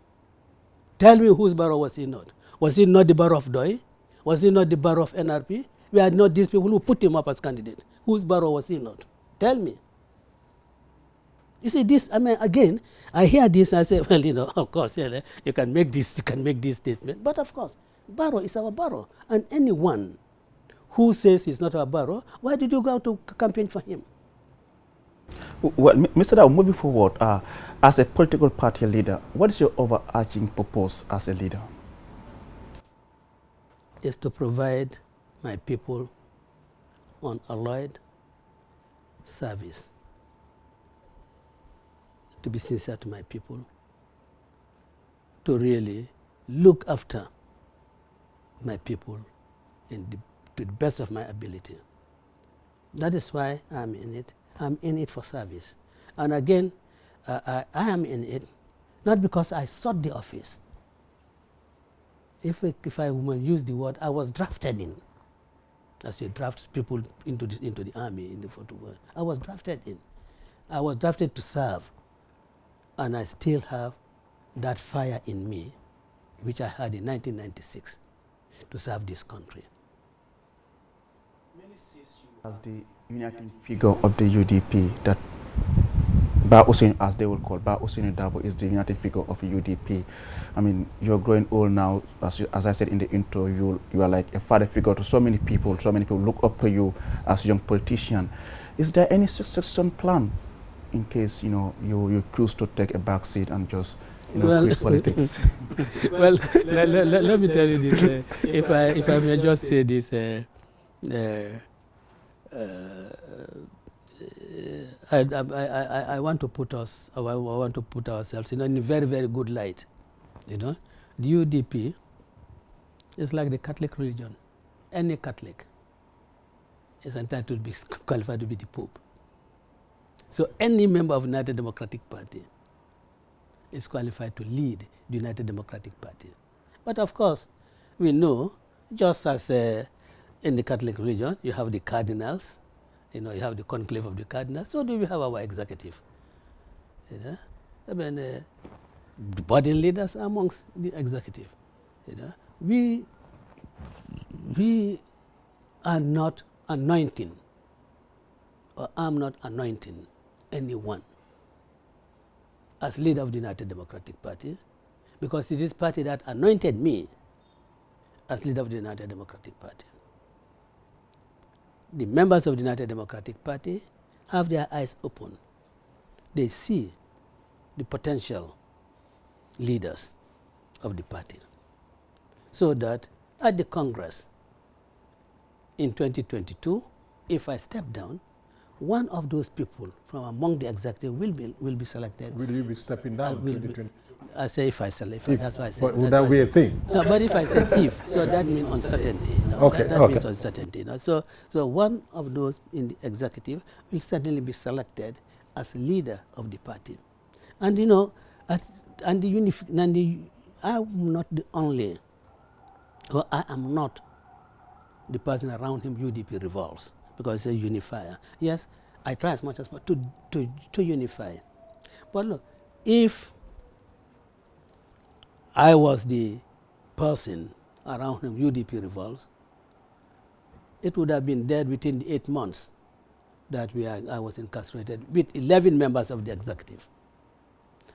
Tell me whose Barrow was he not? Was he not the Barrow of Doi? Was he not the Barrow of NRP? We are not these people who put him up as candidate. Whose Barrow was he not? Tell me. You see this, I mean, again, I hear this and I say, well, of course, you can make this statement. But of course, Barrow is our Barrow. And anyone who says he's not our Barrow, why did you go out to campaign for him? Well, Mr. Dao, moving forward, as a political party leader, what is your overarching purpose as a leader? Is to provide my people unalloyed service. To be sincere to my people, to really look after my people to the best of my ability. That is why I'm in it. I'm in it for service. And again, I am in it not because I sought the office. If I will use the word, I was drafted in. as you draft people into the army in the photo world. I was drafted in. I was drafted to serve, and I still have that fire in me, which I had in 1996, to serve this country. Many sees you as the uniting figure of the UDP, that Ba Hussein, as they will call, Ba Hussein Dabo is the uniting figure of UDP. I mean, you're growing old now. As I said in the intro, you are like a father figure to so many people. So many people look up to you as a young politician. Is there any succession plan in case, you know, you choose to take a back seat and just, you know, quit politics? Well, let me tell you this. If I may just say this, I want to put us, I want to put ourselves in a very, very good light. You know, the UDP is like the Catholic religion. Any Catholic is entitled to be qualified to be the Pope. So any member of the United Democratic Party is qualified to lead the United Democratic Party. But of course, we know, just as in the Catholic religion, you have the cardinals, you know, you have the conclave of the cardinals. So do we have our executive? You know, I mean, the body leaders amongst the executive. You know, we are not anointing, or I'm not anointing anyone as leader of the United Democratic Party, because it is party that anointed me as leader of the United Democratic Party. The members of the United Democratic Party have their eyes open. They see the potential leaders of the party, so that at the Congress in 2022, if I step down, one of those people from among the executive will be selected. Will you be stepping down in 2020? I say if I select, that's why I said. But would that be a thing? No, but if I said if, so that means uncertainty. You know? Okay, that okay. means uncertainty. You know? So one of those in the executive will certainly be selected as leader of the party. And you know, I'm not the only, or I am not the person around him UDP revolves, because it's a unifier. Yes, I try as much as possible to unify. But look, if I was the person around whom UDP revolves, it would have been dead within the 8 months that I was incarcerated with 11 members of the executive.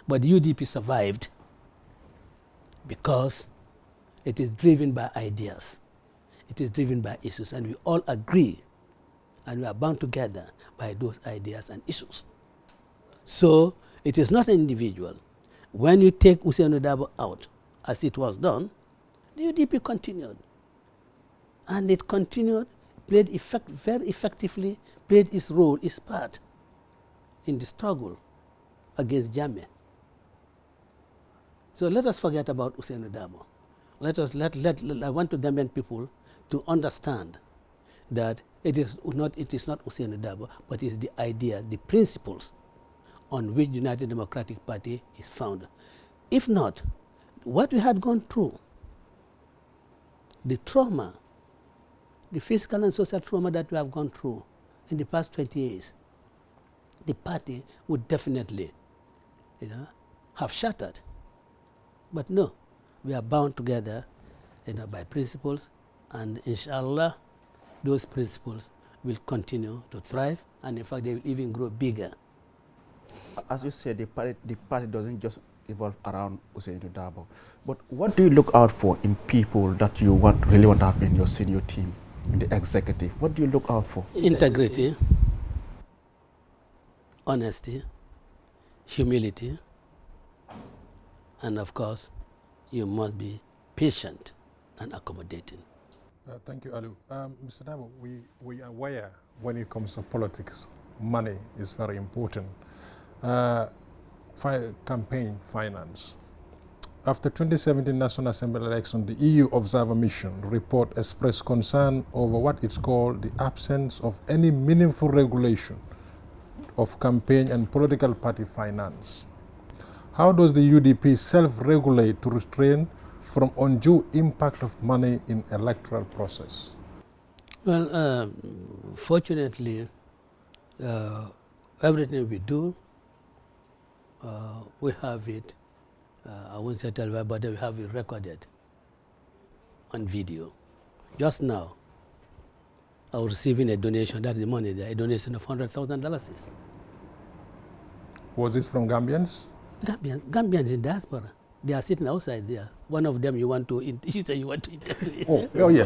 But the UDP survived because it is driven by ideas. It is driven by issues, and we all agree, and we are bound together by those ideas and issues. So it is not an individual. When you take Hussein Dabo out, as it was done, the UDP continued. And it continued, played very effectively, played its role, its part in the struggle against Jammeh. So let us forget about Hussein Dabo. I want the Gambian people to understand that it is not Hussein Dabo, but it is the ideas, the principles on which the United Democratic Party is founded. If not, what we had gone through, the trauma, the physical and social trauma that we have gone through in the past 20 years, the party would definitely, you know, have shattered. But no, we are bound together, you know, by principles, and inshallah, those principles will continue to thrive, and in fact, they will even grow bigger. As you said, the party doesn't just evolve around Hussein Dabo. But what do you look out for in people that you really want to have in your senior team, in the executive? What do you look out for? Integrity, honesty, humility, and of course, you must be patient and accommodating. Thank you, Alu. Mr. Dabo, we are aware when it comes to politics, money is very important. Campaign finance. After 2017 National Assembly election, the EU Observer Mission report expressed concern over what it's called the absence of any meaningful regulation of campaign and political party finance. How does the UDP self-regulate to restrain from undue impact of money in electoral process? Well, fortunately, everything we do, we have it, I won't say televised, but we have it recorded on video. Just now, I was receiving a donation, that's the money there, a donation of $100,000. Was this from Gambians? Gambians in diaspora. They are sitting outside there. One of them you say you want to interview. Oh yeah.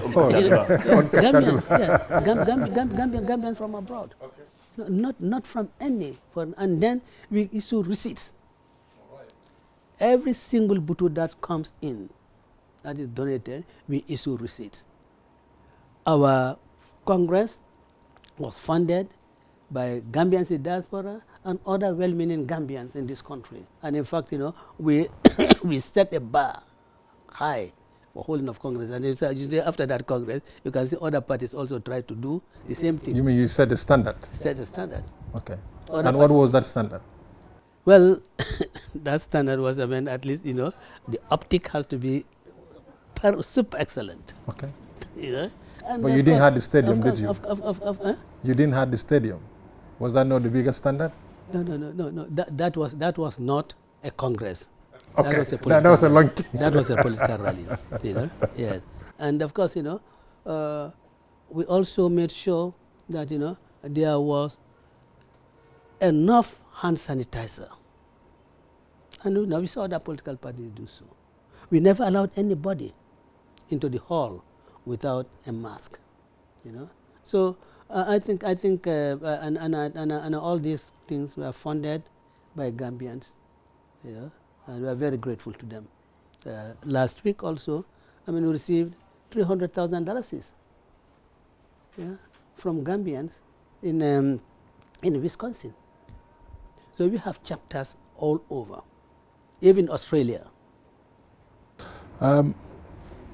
Gambians from abroad. Okay. No, not from any. And then we issue receipts. All right. Every single butu that comes in, that is donated, we issue receipts. Our Congress was funded by Gambians in diaspora and other well-meaning Gambians in this country. And in fact, we we set a bar high for holding of Congress. And after that Congress, you can see other parties also try to do the same thing. You mean you set a standard? Set a standard. Okay. And what was that standard? Well, that standard was, at least, the optic has to be super excellent. Okay. And but you didn't have the stadium, course, did you? Huh? You didn't have the stadium. Was that not the biggest standard? No. That was not a Congress. Okay. That was a that was a long. That was a political rally. Yes. And of course, we also made sure that there was enough hand sanitizer. And we saw other political parties do so. We never allowed anybody into the hall without a mask. So I think and all these things were funded by Gambians, and we are very grateful to them. Last week also, we received $300,000 from Gambians in Wisconsin. So we have chapters all over, even Australia.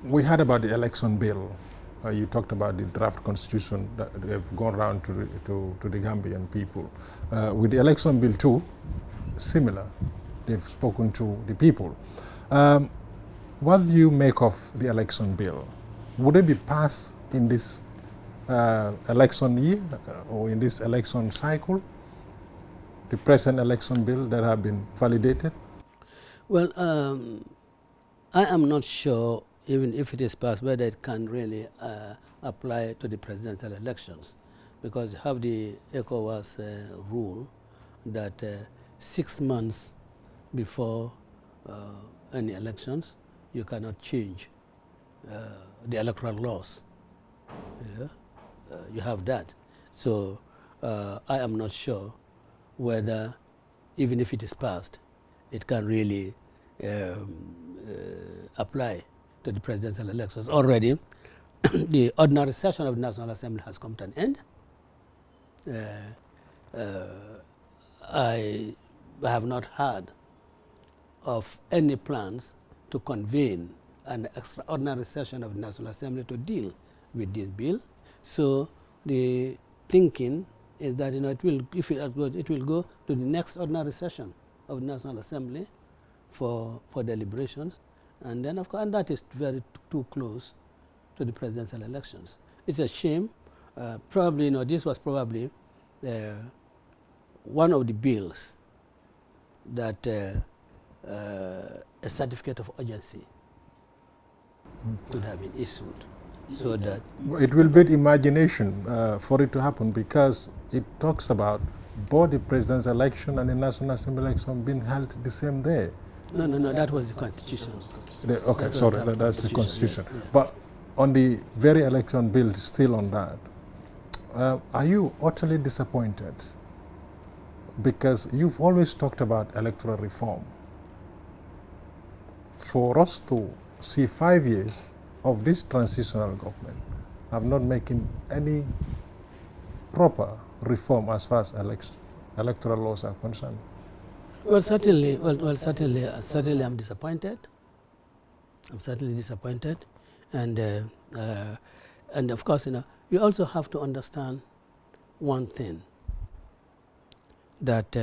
We heard about the election bill. You talked about the draft constitution that have gone around to the Gambian people. With the election bill too, similar. They've spoken to the people. What do you make of the election bill? Would it be passed in this election year or in this election cycle? The present election bill that have been validated? Well, I am not sure, even if it is passed, whether it can really apply to the presidential elections, because you have the ECOWAS rule that 6 months before any elections, you cannot change the electoral laws. You have that. So I am not sure whether, even if it is passed, it can really apply to the presidential elections. Already, the ordinary session of the National Assembly has come to an end. I have not heard of any plans to convene an extraordinary session of the National Assembly to deal with this bill. So the thinking is that it will go to the next ordinary session of the National Assembly for deliberations, and then of course, and that is very too close to the presidential elections. It's a shame. Probably, this was probably one of the bills that a certificate of urgency could have been issued, so that it will be imagination for it to happen, because it talks about both the president's election and the National Assembly election being held the same day. No, that was the Constitution. Okay, sorry, that's the Constitution. Yeah. But on the very election bill, still on that, are you utterly disappointed? Because you've always talked about electoral reform. For us to see 5 years of this transitional government, I'm not making any proper reform as far as electoral laws are concerned. Well, certainly, I'm disappointed. I'm certainly disappointed, and of course, we also have to understand one thing, that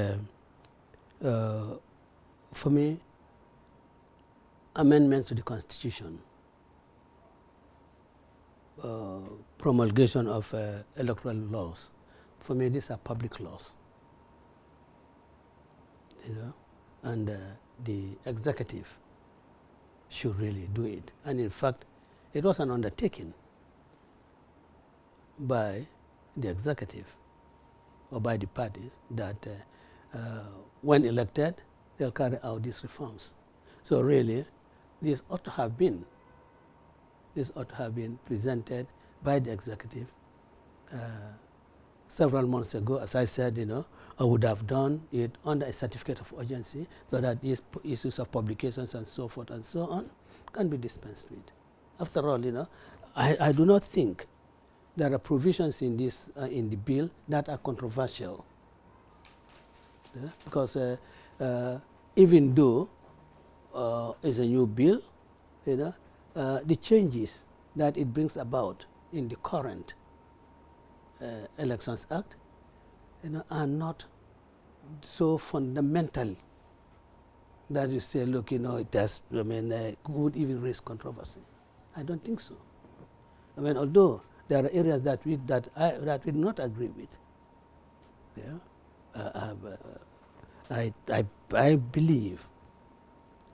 for me, amendments to the Constitution promulgation of electoral laws, for me these are public laws, you know, and the executive should really do it. And in fact, it was an undertaking by the executive or by the parties that when elected, they'll carry out these reforms. So really, this ought to have been presented by the executive several months ago. As I said, you know, I would have done it under a certificate of urgency so that these issues of publications and so forth and so on can be dispensed with. After all, you know, I do not think there are provisions in this in the bill that are controversial, because even though it's a new bill, you know, the changes that it brings about in the current Elections Act, you know, are not so fundamental that you say, look, you know, it has, I mean, would even raise controversy. I don't think so. I mean, although there are areas that we do not agree with. Yeah, I believe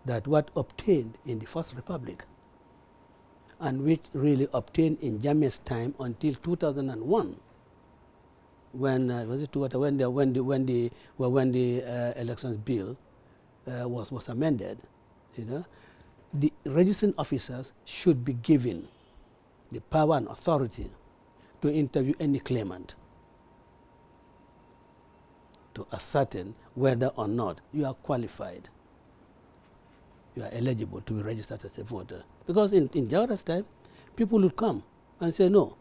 that what obtained in the First Republic, and which really obtained in Jammeh's time until 2001, when the elections bill was amended, you know, the registering officers should be given the power and authority to interview any claimant to ascertain whether or not you are qualified, you are eligible to be registered as a voter. Because in Jawara's time, people would come and say, no,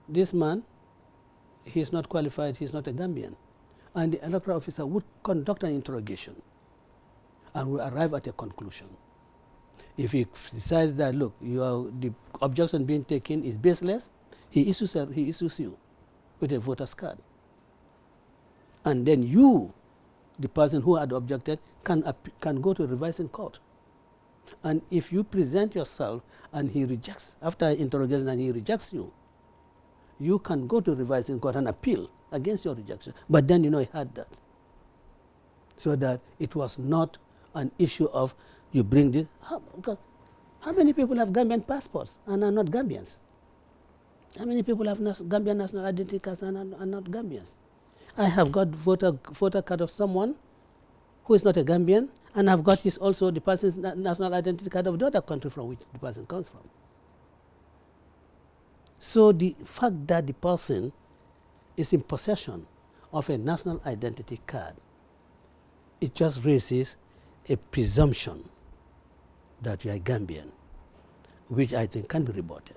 this man, he's not qualified, he's not a Gambian. And the electoral officer would conduct an interrogation and will arrive at a conclusion. If he decides that, look, the objection being taken is baseless, he issues you with a voter's card. And then you, the person who had objected, can go to a revising court. And if you present yourself and he rejects, after interrogation and he rejects you, you can go to revising court and appeal against your rejection. But then, you know, he had that. So that it was not an issue of you bring this. Because how many people have Gambian passports and are not Gambians? How many people have Gambian national identity cards and are not Gambians? I have got voter card of someone who is not a Gambian, and I've got also the person's national identity card of the other country from which the person comes from. So the fact that the person is in possession of a national identity card, it just raises a presumption that you are Gambian, which I think can be rebutted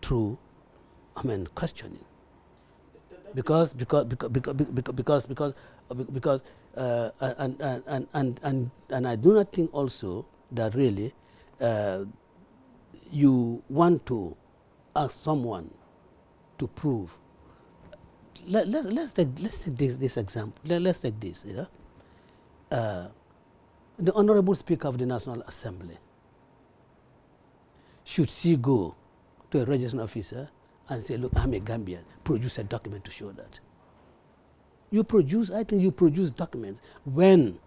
through, questioning. Because and I do not think also that really you want to ask someone to prove. Let's take this example. Let's take this. You know? The Honorable Speaker of the National Assembly, should she go to a registration officer and say, look, I'm a Gambian, produce a document to show that. I think you produce documents when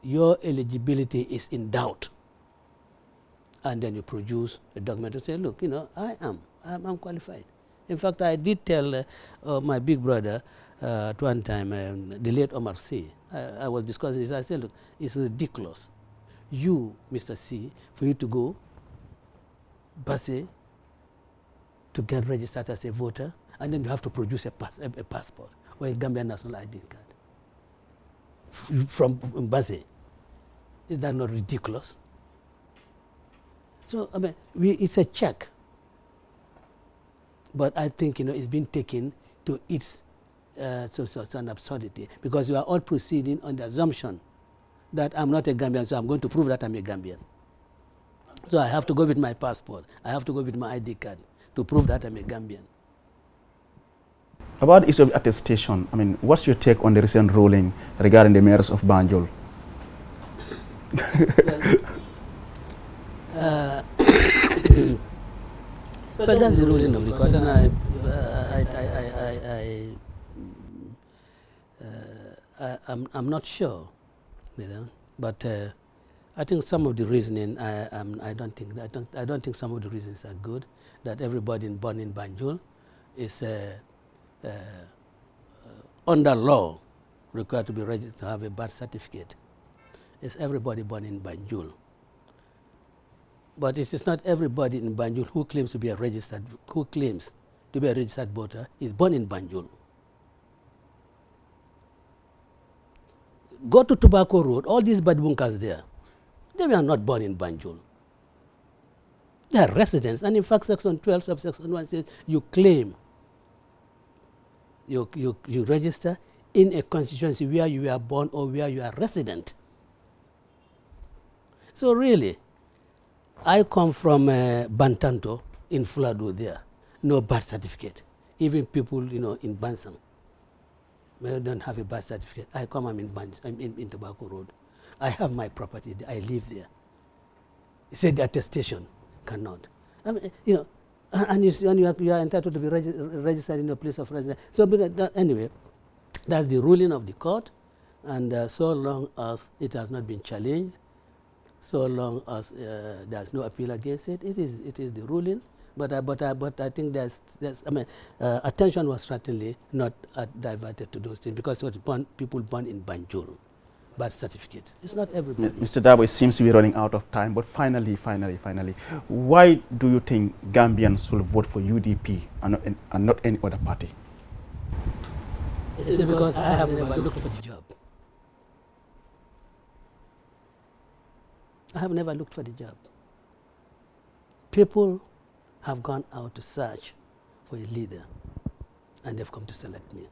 your eligibility is in doubt. And then you produce a document to say, look, you know, I'm qualified. In fact, I did tell my big brother at one time, the late Omar C. I was discussing this. I said, look, it's ridiculous. You, Mr. C, for you to go, Basse, to get registered as a voter, and then you have to produce a passport or a Gambian national ID card from Basse. Is that not ridiculous? So, it's a check. But I think, you know, it's been taken to its so it's an absurdity, because you are all proceeding on the assumption that I'm not a Gambian, so I'm going to prove that I'm a Gambian. So I have to go with my passport. I have to go with my ID card to prove that I'm a Gambian. About the issue of attestation, what's your take on the recent ruling regarding the mayors of Banjul? But that's the ruling of the court, and I'm not sure, you know. But I think some of the reasoning, I don't think some of the reasons are good. That everybody born in Banjul is under law required to be registered to have a birth certificate. It's everybody born in Banjul. But it is not everybody in Banjul who claims to be a registered voter is born in Banjul. Go to Tobacco Road, all these Badbunkas there, they were not born in Banjul. They are residents, and in fact, Section 12, subsection 1 says you claim, you register in a constituency where you are born or where you are resident. So really, I come from Bantanto in Fuladu there, no birth certificate. Even people, you know, in Bansang, they don't have a birth certificate. I'm in Tobacco Road. I have my property. I live there. He said the attestation cannot. I mean, you know, and you are entitled to be registered in your place of residence. So anyway, that's the ruling of the court, and so long as it has not been challenged, so long as there's no appeal against it, it is the ruling. But I think there's attention was certainly not diverted to those things because it was people born in Banjul, birth certificates. It's not everybody. Mr. Dabo, it seems to be running out of time, but finally, why do you think Gambians will vote for UDP and not any other party? It's because I have never looked for the job. I have never looked for the job. People have gone out to search for a leader, and they've come to select me.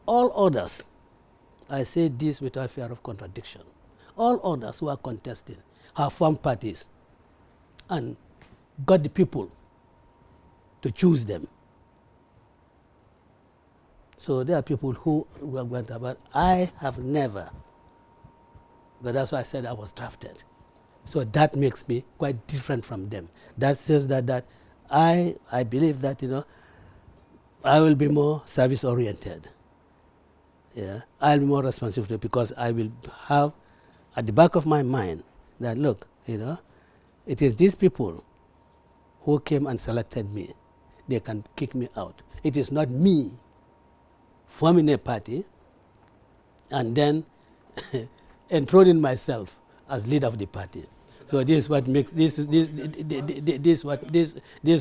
All others, I say this without fear of contradiction, all others who are contesting have formed parties and got the people to choose them. So there are people who went about. I have never. But that's why I said I was drafted. So that makes me quite different from them. That says that I believe that, you know, I will be more service oriented. Yeah, I'll be more responsive because I will have at the back of my mind that, look, you know, it is these people who came and selected me. They can kick me out. It is not me forming a party and then enthroning myself as leader of the party. So this is what makes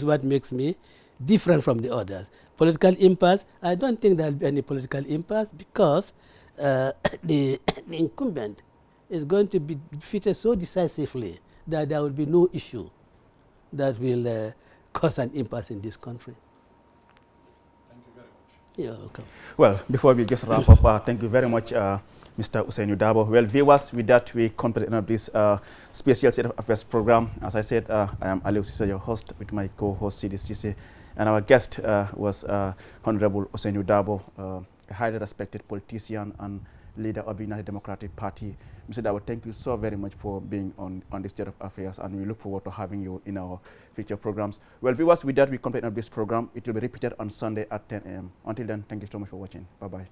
what makes me different from the others. Political impasse, I don't think there will be any political impasse because the incumbent is going to be defeated so decisively that there will be no issue that will cause an impasse in this country. Thank you very much. You're welcome. Well, before we just wrap up, thank you very much, Mr. Usainu Dabo. Well, viewers, with that, we complete this special State of Affairs program. As I said, I am Aliou Cisse, your host, with my co-host, Sidi Cisse. And our guest was Honorable Usainu Dabo, a highly respected politician and leader of the United Democratic Party. Mr. Dabo, thank you so very much for being on the State of Affairs, and we look forward to having you in our future programs. Well, viewers, with that, we complete this program. It will be repeated on Sunday at 10 a.m. Until then, thank you so much for watching. Bye-bye.